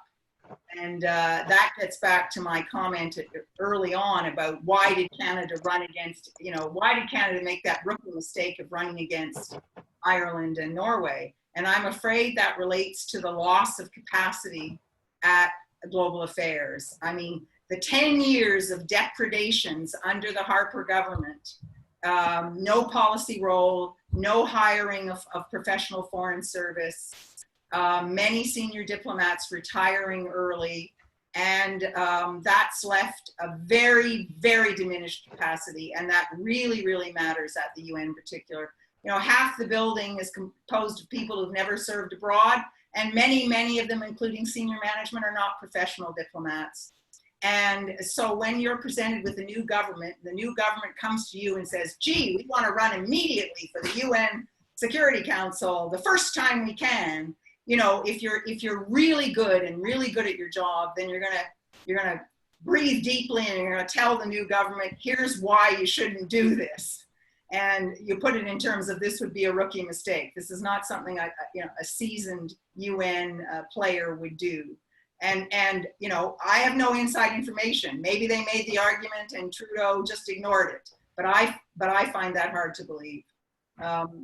And that gets back to my comment early on about why did Canada run against, you know, why did Canada make that rookie mistake of running against Ireland and Norway? And I'm afraid that relates to the loss of capacity at Global Affairs. I mean, the 10 years of depredations under the Harper government, no policy role, no hiring of professional foreign service, many senior diplomats retiring early, and that's left a very, very diminished capacity, and that really, really matters at the UN in particular. You know, half the building is composed of people who've never served abroad, and many, many of them, including senior management, are not professional diplomats. And so when you're presented with a new government, the new government comes to you and says, gee, we want to run immediately for the UN Security Council the first time we can. You know, if you're really good and really good at your job, then you're gonna breathe deeply and you're gonna tell the new government, here's why you shouldn't do this. And you put it in terms of this would be a rookie mistake. This is not something a seasoned UN player would do. And you know, I have no inside information. Maybe they made the argument and Trudeau just ignored it. But I find that hard to believe.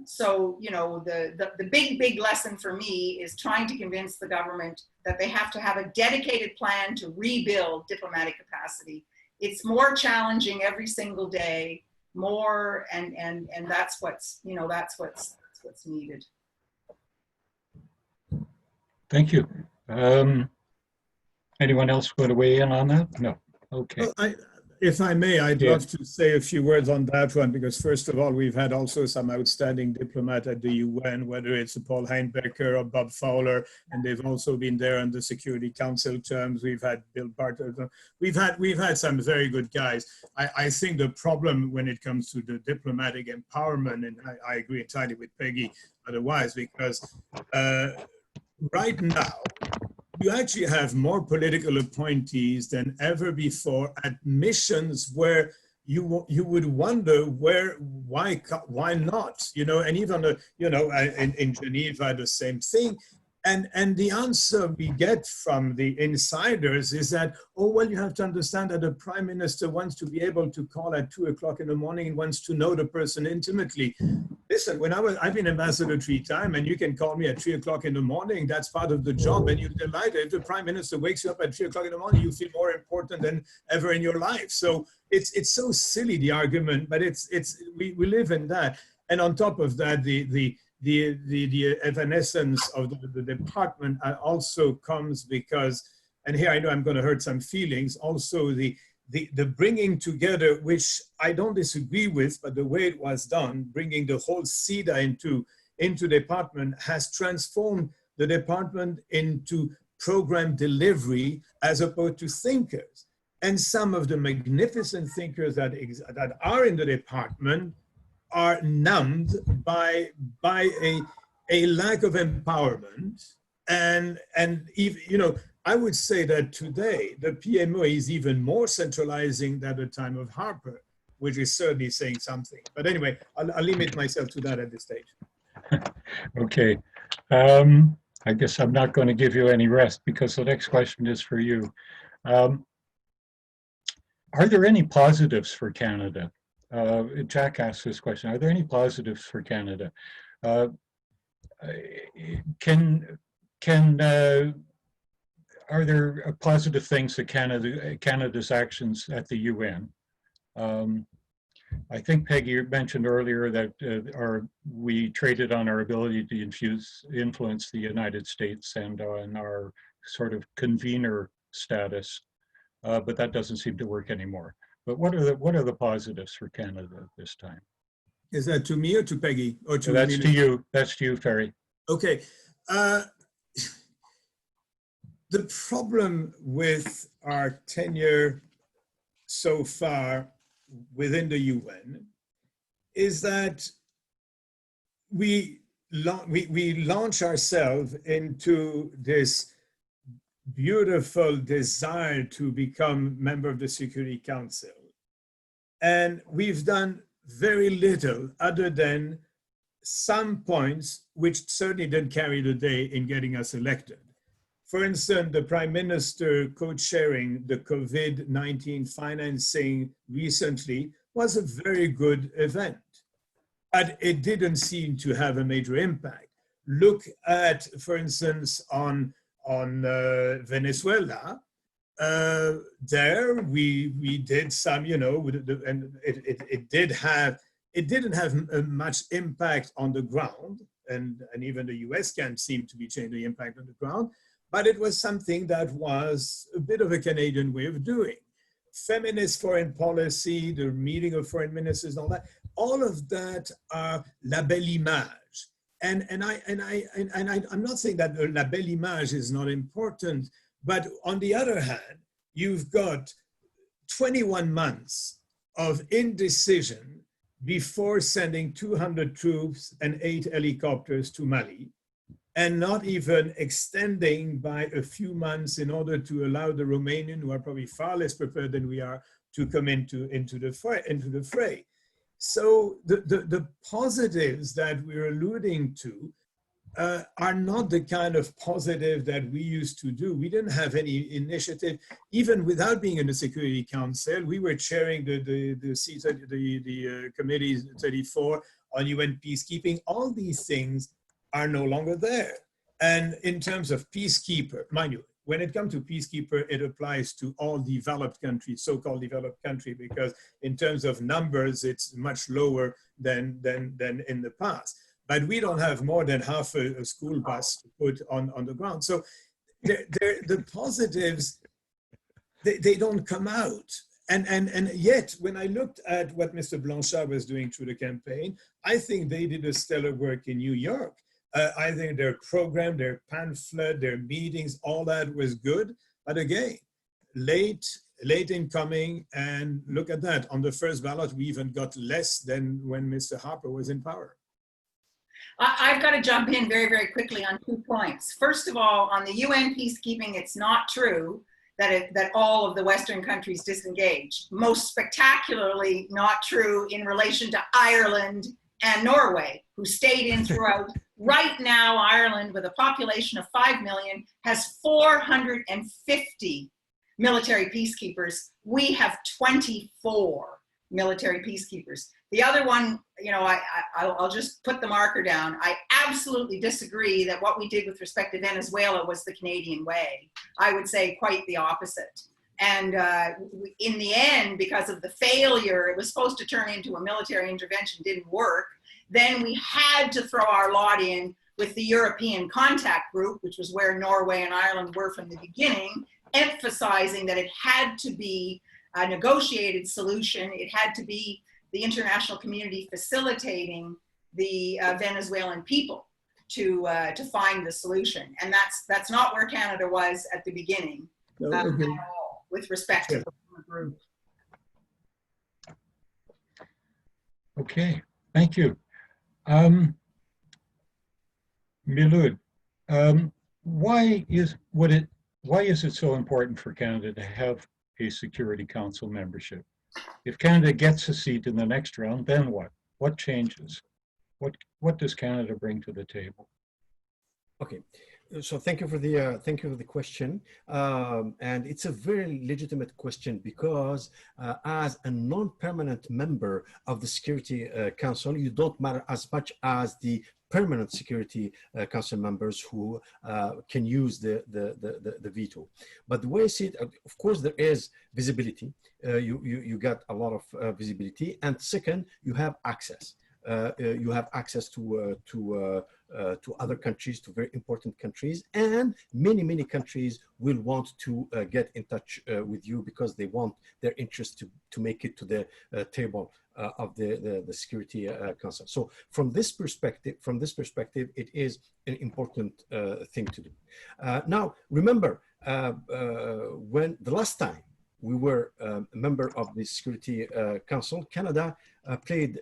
So, you know, the big lesson for me is trying to convince the government that they have to have a dedicated plan to rebuild diplomatic capacity. It's more challenging every single day, more, and that's what's, you know, that's what's needed. Thank you. Anyone else want to weigh in on that? No. Okay. Well, If I may, I'd Yeah. love to say a few words on that one, because first of all, we've had also some outstanding diplomats at the UN, whether it's Paul Heinbecker or Bob Fowler, and they've also been there on the Security Council terms. We've had Bill Barton. We've had some very good guys. I think the problem when it comes to the diplomatic empowerment, and I agree entirely with Peggy otherwise, because right now, you actually have more political appointees than ever before at missions where you would wonder why not, you know, and even in Geneva the same thing, and the answer we get from the insiders is that, oh well, you have to understand that the prime minister wants to be able to call at 2 o'clock in the morning and wants to know the person intimately. Listen, I've been ambassador 3 times, and you can call me at 3 o'clock in the morning. That's part of the job, and you're delighted. If the prime minister wakes you up at 3 o'clock in the morning, you feel more important than ever in your life. So it's so silly, the argument, but we live in that. And on top of that, the evanescence of the department also comes because, and here I know I'm going to hurt some feelings, also the bringing together, which I don't disagree with, but the way it was done, bringing the whole CEDA into department has transformed the department into program delivery as opposed to thinkers. And some of the magnificent thinkers that are in the department are numbed by a lack of empowerment. And even, you know, I would say that today, the PMO is even more centralizing than the time of Harper, which is certainly saying something. But anyway, I'll limit myself to that at this stage. Okay. I guess I'm not going to give you any rest because the next question is for you. Are there any positives for Canada? Jack asked this question. Are there any positives for Canada? Are there positive things that Canada's actions at the UN? I think Peggy mentioned earlier that we traded on our ability to influence the United States and on our sort of convener status, but that doesn't seem to work anymore. But what are the positives for Canada this time? Is that to me or to Peggy? Or to That's to you. That's to you, Ferry. Okay. The problem with our tenure so far within the UN is that we launch ourselves into this beautiful desire to become member of the Security Council. And we've done very little other than some points which certainly didn't carry the day in getting us elected. For instance, the Prime Minister co-chairing the COVID-19 financing recently was a very good event, but it didn't seem to have a major impact. Look at, for instance, on Venezuela. There we did some, you know, and it didn't have much impact on the ground, and even the US can't seem to be changing the impact on the ground. But it was something that was a bit of a Canadian way of doing. Feminist foreign policy, the meeting of foreign ministers, all of that are la belle image. And I'm not saying that la belle image is not important, but on the other hand, you've got 21 months of indecision before sending 200 troops and 8 helicopters to Mali, and not even extending by a few months in order to allow the Romanians, who are probably far less prepared than we are, to come into the fray. So the positives that we're alluding to are not the kind of positive that we used to do. We didn't have any initiative, even without being in the Security Council. We were chairing the Committee 34 on UN peacekeeping. All these things are no longer there. And in terms of peacekeeper, mind you, when it comes to peacekeeper, it applies to all developed countries, so-called developed countries, because in terms of numbers, it's much lower than in the past. But we don't have more than half a school bus to put on the ground. So the positives, they don't come out. And yet, when I looked at what Mr. Blanchard was doing through the campaign, I think they did a stellar work in New York. I think their program, their pamphlet, their meetings, all that was good. But again, late in coming, and look at that. On the first ballot, we even got less than when Mr. Harper was in power. I've got to jump in very, very quickly on 2 points. First of all, on the UN peacekeeping, it's not true that all of the Western countries disengaged. Most spectacularly not true in relation to Ireland and Norway, who stayed in throughout. Right now, Ireland, with a population of 5 million, has 450 military peacekeepers. We have 24 military peacekeepers. The other one, you know, I'll just put the marker down. I absolutely disagree that what we did with respect to Venezuela was the Canadian way. I would say quite the opposite. And in the end, because of the failure, it was supposed to turn into a military intervention, didn't work. Then we had to throw our lot in with the European Contact Group, which was where Norway and Ireland were from the beginning, emphasizing that it had to be a negotiated solution. It had to be the international community facilitating the Venezuelan people to find the solution. And that's not where Canada was at the beginning at all, with respect to the group. Okay, thank you. Milud, why is it so important for Canada to have a Security Council membership? If Canada gets a seat in the next round, then what? What changes? What does Canada bring to the table? Okay, so thank you for the question, and it's a very legitimate question because as a non-permanent member of the Security Council, you don't matter as much as the permanent Security Council members who can use the veto. But the way I see it, of course, there is visibility. You got a lot of visibility, and second, you have access. You have access to other countries, to very important countries, and many countries will want to get in touch with you because they want their interest to make it to the table of the Security Council. So from this perspective, it is an important thing to do. Now, remember, when the last time we were a member of the Security Council, Canada played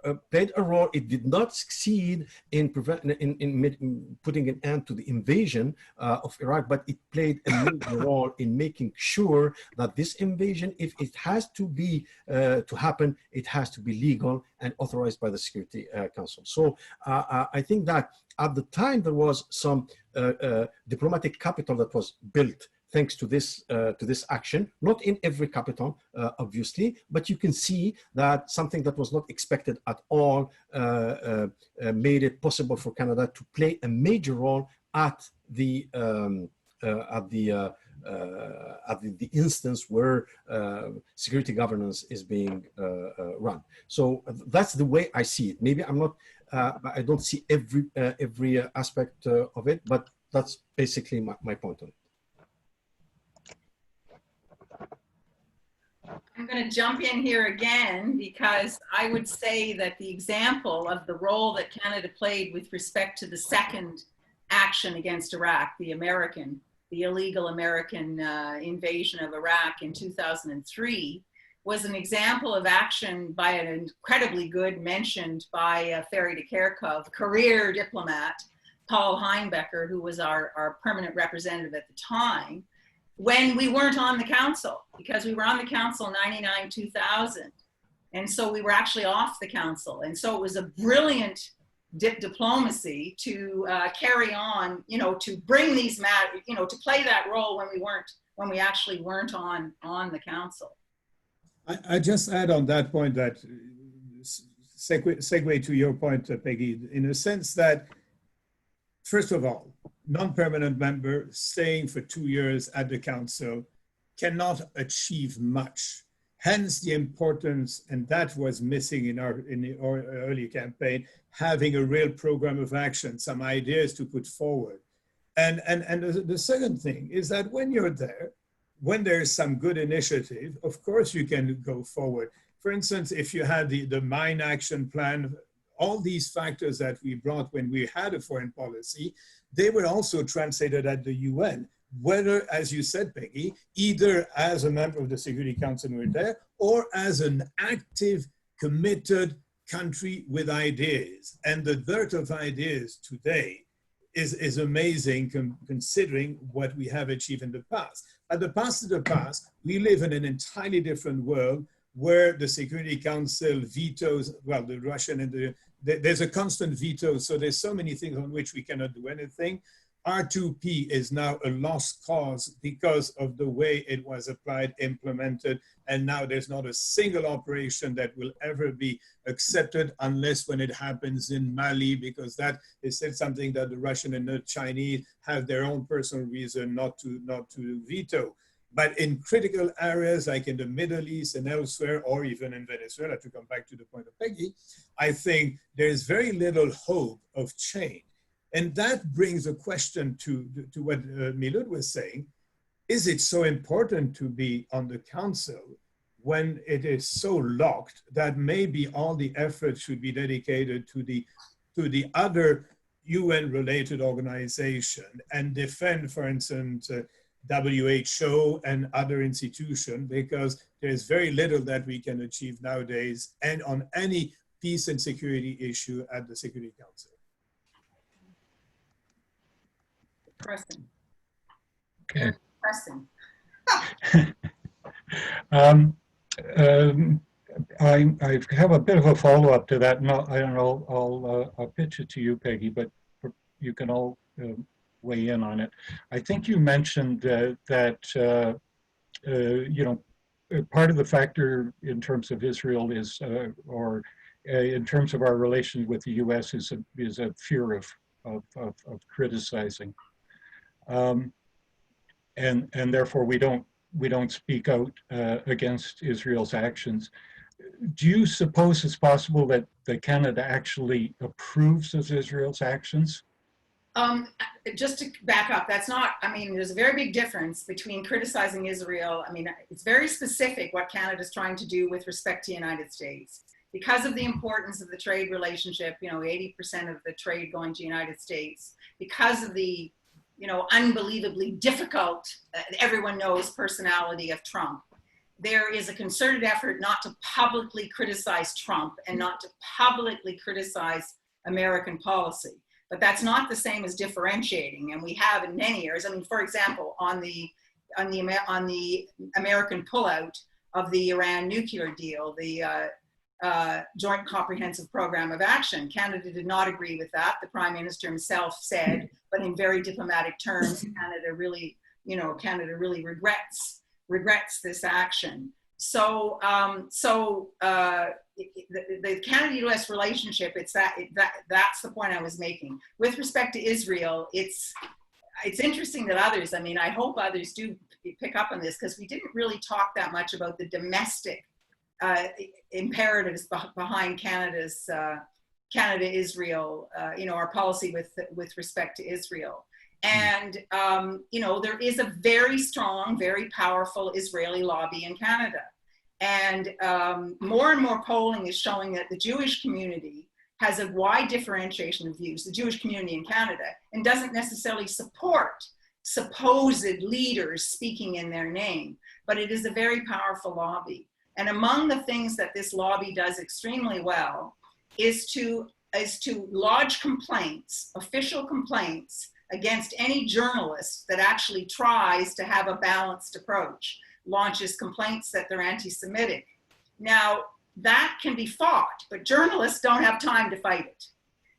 a role. It did not succeed in putting an end to the invasion of Iraq, but it played a major role in making sure that this invasion, if it has to be to happen, it has to be legal and authorized by the Security Council. So I think that at the time there was some diplomatic capital that was built thanks to this action, not in every capital, obviously, but you can see that something that was not expected at all made it possible for Canada to play a major role at the instance where security governance is being run. So that's the way I see it. Maybe I'm not, I don't see every aspect of it, but that's basically my point on it. I'm going to jump in here again because I would say that the example of the role that Canada played with respect to the second action against Iraq, the illegal American invasion of Iraq in 2003, was an example of action by an incredibly good, mentioned by Ferry de Kerkhove, career diplomat, Paul Heinbecker, who was our permanent representative at the time, when we weren't on the council, because we were on the council 99-2000. And so we were actually off the council. And so it was a brilliant diplomacy to carry on, to bring these matters, to play that role when we actually weren't on the council. I just add on that point that segue to your point, Peggy, in a sense that, first of all, non-permanent member staying for 2 years at the council cannot achieve much. Hence the importance, and that was missing in our early campaign, having a real program of action, some ideas to put forward. And the second thing is that when you're there, when there's some good initiative, of course you can go forward. For instance, if you had the mine action plan, all these factors that we brought when we had a foreign policy, they were also translated at the UN, whether, as you said, Peggy, either as a member of the Security Council we're there, or as an active, committed country with ideas. And the dearth of ideas today is amazing considering what we have achieved in the past. But the past is the past. We live in an entirely different world where the Security Council vetoes, well, the Russian and there's a constant veto. So there's so many things on which we cannot do anything. R2P is now a lost cause because of the way it was applied, implemented, and now there's not a single operation that will ever be accepted unless when it happens in Mali, because that is something that the Russian and the Chinese have their own personal reason not to veto. But in critical areas like in the Middle East and elsewhere, or even in Venezuela, to come back to the point of Peggy, I think there's very little hope of change. And that brings a question to what Milud was saying. Is it so important to be on the council when it is so locked that maybe all the effort should be dedicated to the other UN-related organization and defend, for instance, WHO and other institutions, because there's very little that we can achieve nowadays and on any peace and security issue at the Security Council. Preston. Okay. Preston. I have a bit of a follow-up to that. No, I don't know. I'll pitch it to you, Peggy, but you can all weigh in on it. I think you mentioned that you know, part of the factor in terms of Israel is, or in terms of our relations with the U.S. is a fear of criticizing. And therefore we don't speak out against Israel's actions. Do you suppose it's possible that Canada actually approves of Israel's actions? Just to back up, that's not, I mean, there's a very big difference between criticizing Israel. I mean, it's very specific what Canada's trying to do with respect to the United States. Because of the importance of the trade relationship, you know, 80% of the trade going to the United States, because of the, you know, unbelievably difficult, everyone knows, personality of Trump. There is a concerted effort not to publicly criticize Trump and not to publicly criticize American policy. But that's not the same as differentiating, and we have in many areas. I mean, for example, on the American pullout of the Iran nuclear deal, the Joint Comprehensive Program of Action, Canada did not agree with that. The Prime Minister himself said, but in very diplomatic terms, Canada really, you know, Canada really regrets this action. So, the Canada-U.S. relationship, that's the point I was making. With respect to Israel, it's interesting that others, I mean, I hope others do pick up on this, because we didn't really talk that much about the domestic imperatives behind Canada-Israel, you know, our policy with respect to Israel. And, you know, there is a very strong, very powerful Israeli lobby in Canada. And more polling is showing that the Jewish community has a wide differentiation of views, the Jewish community in Canada, and doesn't necessarily support supposed leaders speaking in their name, but it is a very powerful lobby. And among the things that this lobby does extremely well is to lodge complaints, official complaints, against any journalist that actually tries to have a balanced approach, launches complaints that they're anti-Semitic. Now, that can be fought, but journalists don't have time to fight it.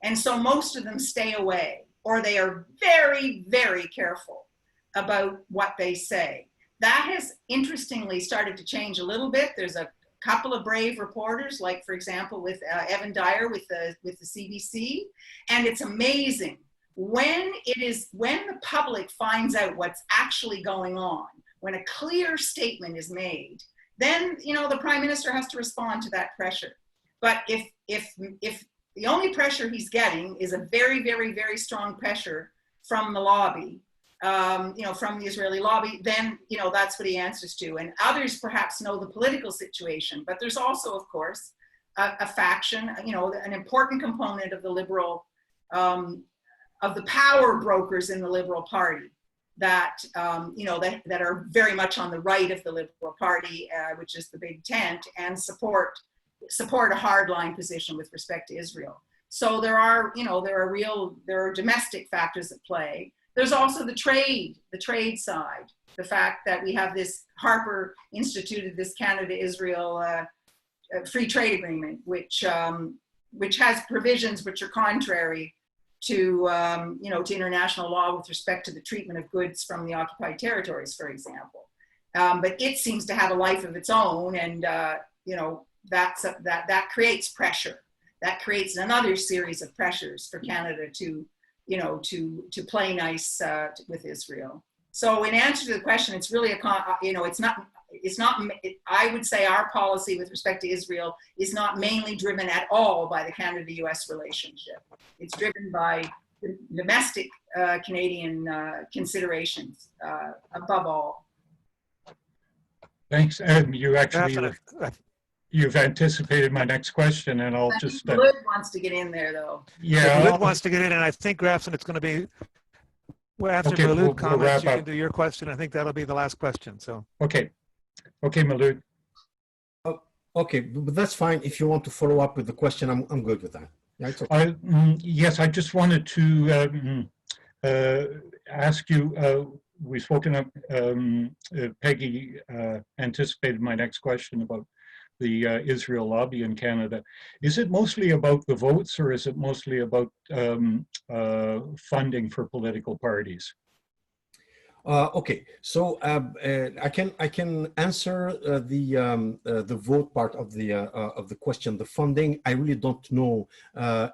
And so most of them stay away, or they are very, very careful about what they say. That has interestingly started to change a little bit. There's a couple of brave reporters, like for example with Evan Dyer with the CBC, and it's amazing when the public finds out what's actually going on, when a clear statement is made, then, you know, the Prime Minister has to respond to that pressure. But if the only pressure he's getting is a very, very, very strong pressure from the lobby, from the Israeli lobby, then, that's what he answers to. And others perhaps know the political situation, but there's also, of course, a faction, an important component of the liberal, of the power brokers in the Liberal Party that, that are very much on the right of the Liberal Party, which is the big tent, and support a hardline position with respect to Israel. So there are domestic factors at play. There's also the trade side, the fact that we have this, Harper instituted this Canada-Israel free trade agreement, which has provisions which are contrary to, to international law with respect to the treatment of goods from the occupied territories, for example. But it seems to have a life of its own, and, that creates pressure. That creates another series of pressures for Canada to play nice with Israel. So in answer to the question, it's really I would say our policy with respect to Israel is not mainly driven at all by the Canada-US relationship. It's driven by domestic Canadian considerations above all. Thanks. You actually, you've anticipated my next question, and I'll just... Malud wants to get in there, though. Yeah. Malud wants to get in, and I think, Grafson, it's going to be, well, after Okay, Malud we'll comments, you wrap can up. do your question. I think that'll be the last question, so. Okay, Malud. Okay, but that's fine. If you want to follow up with the question, I'm good with that. Yeah, it's okay. Yes, I just wanted to ask you, we've spoken of, Peggy anticipated my next question about the Israel lobby in Canada. Is it mostly about the votes, or is it mostly about funding for political parties? Okay, so I can answer the vote part of the question. The funding, I really don't know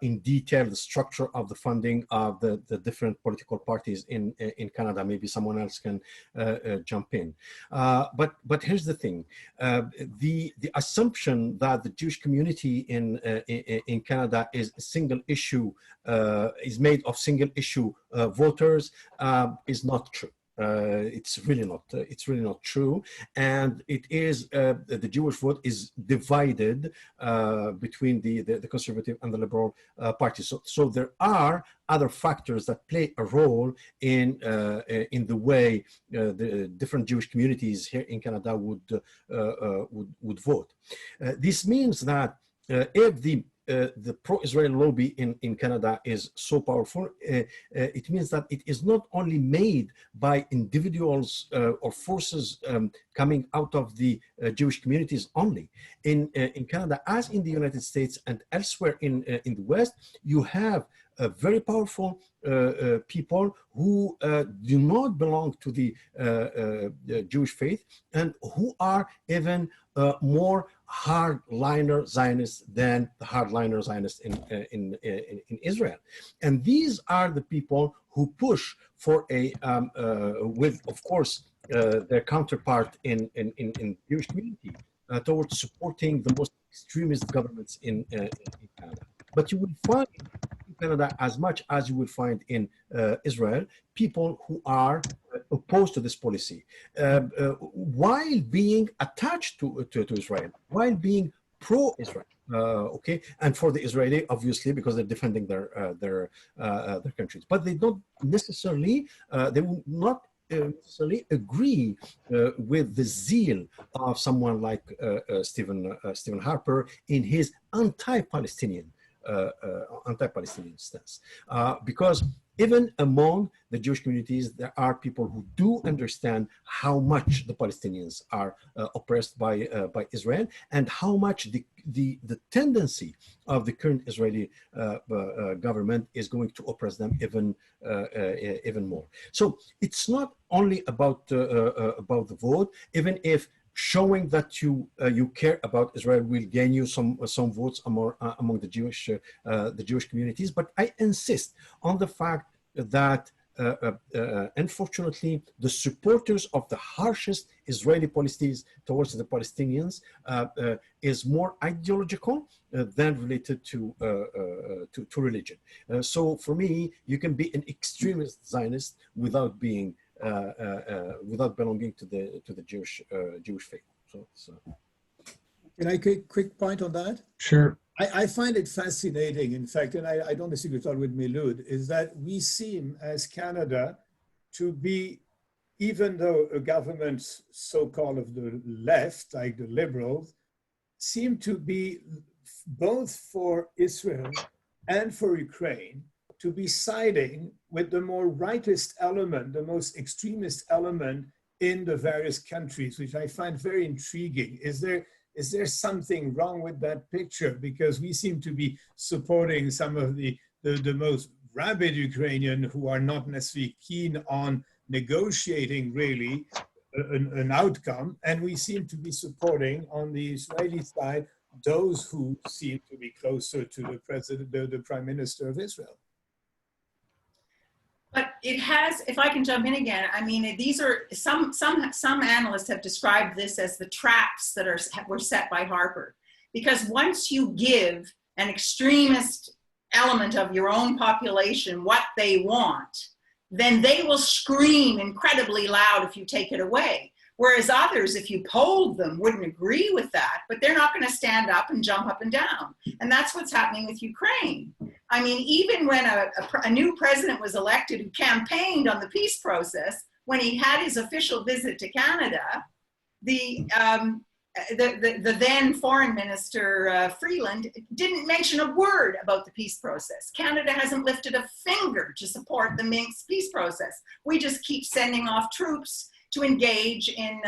in detail the structure of the funding of the different political parties in Canada. Maybe someone else can jump in. But here's the thing: the assumption that the Jewish community in Canada is a single issue, is made of single issue voters, is not true. It's really not true, and it is the Jewish vote is divided between the conservative and the liberal parties. So there are other factors that play a role in the way the different Jewish communities here in Canada would vote. This means that if the pro-Israel lobby in Canada is so powerful, it means that it is not only made by individuals or forces coming out of the Jewish communities only. In Canada, as in the United States and elsewhere in the West, you have very powerful people who do not belong to the Jewish faith, and who are even more hardliner Zionists than the hardliner Zionists in Israel. And these are the people who push for a, with of course their counterpart in Jewish community, towards supporting the most extremist governments in Canada. But you will find in Canada, as much as you will find in Israel, people who are opposed to this policy, while being attached to Israel, while being pro-Israel. Okay, and for the Israeli, obviously, because they're defending their countries, but they don't necessarily, they will not necessarily agree with the zeal of someone like Stephen Harper in his anti-Palestinian stance, because even among the Jewish communities, there are people who do understand how much the Palestinians are oppressed by Israel, and how much the tendency of the current Israeli government is going to oppress them even more. So it's not only about the vote, even if showing that you care about Israel will gain you some votes among the Jewish communities. But I insist on the fact that unfortunately, the supporters of the harshest Israeli policies towards the Palestinians is more ideological than related to religion. So for me, you can be an extremist Zionist without being without belonging to the Jewish faith. So. Can I quick point on that? Sure. I find it fascinating, in fact, and I don't disagree at all with Milud, is that we seem, as Canada, to be, even though a government so-called of the left, like the Liberals, seem to be both for Israel and for Ukraine, to be siding with the more rightist element, the most extremist element in the various countries, which I find very intriguing. Is there something wrong with that picture? Because we seem to be supporting some of the most rabid Ukrainian who are not necessarily keen on negotiating really an outcome. And we seem to be supporting on the Israeli side those who seem to be closer to the president, the prime minister of Israel. But it has, if I can jump in again, I mean, these are, some analysts have described this as the traps that were set by Harper. Because once you give an extremist element of your own population what they want, then they will scream incredibly loud if you take it away. Whereas others, if you polled them, wouldn't agree with that, but they're not going to stand up and jump up and down. And that's what's happening with Ukraine. I mean, even when a new president was elected who campaigned on the peace process, when he had his official visit to Canada, the then foreign minister, Freeland, didn't mention a word about the peace process. Canada hasn't lifted a finger to support the Minsk peace process. We just keep sending off troops to engage in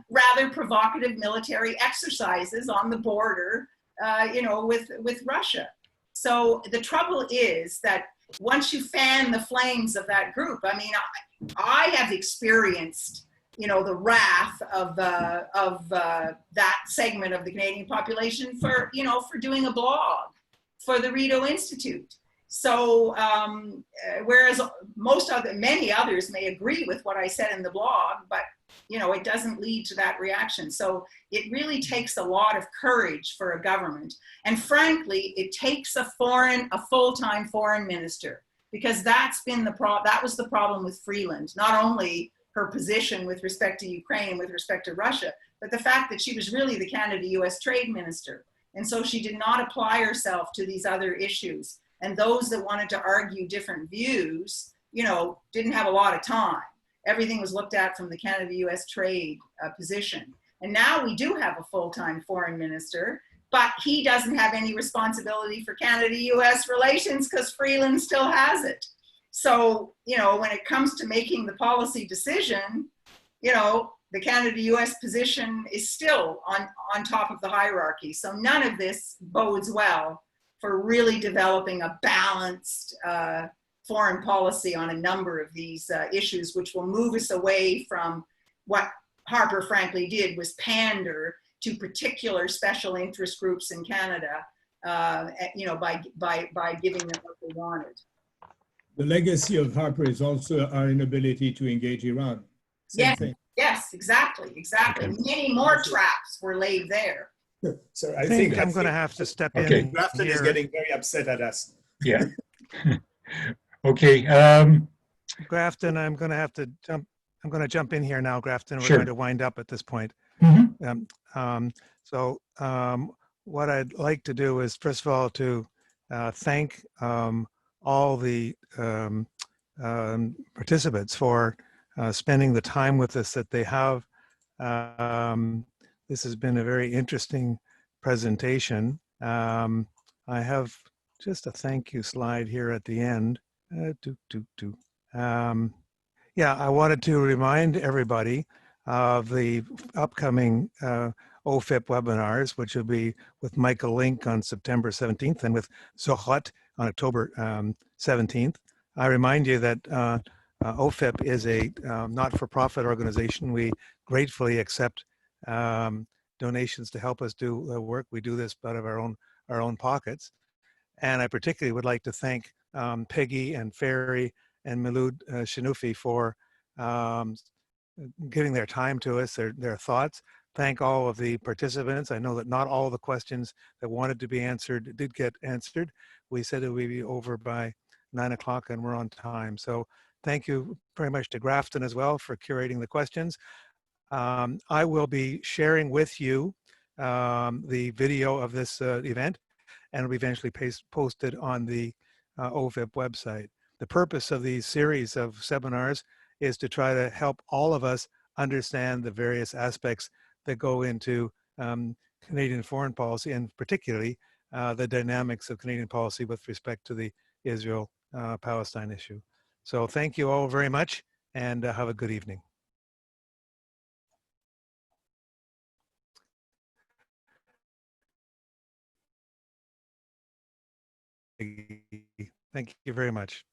rather provocative military exercises on the border, with Russia. So the trouble is that once you fan the flames of that group, I mean, I have experienced, the wrath of that segment of the Canadian population for doing a blog for the Rideau Institute. So whereas many others may agree with what I said in the blog, but it doesn't lead to that reaction. So it really takes a lot of courage for a government. And frankly, it takes a full-time foreign minister, because that was the problem with Freeland. Not only her position with respect to Ukraine and with respect to Russia, but the fact that she was really the Canada-US trade minister. And so she did not apply herself to these other issues. And those that wanted to argue different views, didn't have a lot of time. Everything was looked at from the Canada-US trade position. And now we do have a full-time foreign minister, but he doesn't have any responsibility for Canada-US relations because Freeland still has it. So, when it comes to making the policy decision, the Canada-US position is still on top of the hierarchy. So none of this bodes well for really developing a balanced foreign policy on a number of these issues, which will move us away from what Harper frankly did, was pander to particular special interest groups in Canada, by giving them what they wanted. The legacy of Harper is also our inability to engage Iran. Same thing. Yes, exactly. Okay. Many more traps were laid there. So I think I'm going to have to step in. Grafton is getting very upset at us. Yeah. Okay. Grafton, I'm going to have to jump. I'm going to jump in here now, Grafton. We're Sure. going to wind up at this point. Mm-hmm. What I'd like to do is, first of all, to thank all the participants for spending the time with us that they have. This has been a very interesting presentation. I have just a thank you slide here at the end. I wanted to remind everybody of the upcoming OFIP webinars, which will be with Michael Link on September 17th and with Zohot on October 17th. I remind you that OFIP is a not-for-profit organization. We gratefully accept donations to help us do the work. We do this out of our own pockets. And I particularly would like to thank Peggy and Ferry and Milud Shinufi for giving their time to us, their thoughts. Thank all of the participants. I know that not all the questions that wanted to be answered did get answered. We said it would be over by 9 o'clock and we're on time. So thank you very much to Grafton as well for curating the questions. I will be sharing with you the video of this event, and it'll be eventually posted on the OFIP website. The purpose of these series of seminars is to try to help all of us understand the various aspects that go into Canadian foreign policy, and particularly the dynamics of Canadian policy with respect to the Israel-Palestine issue. So thank you all very much, and have a good evening. Thank you very much.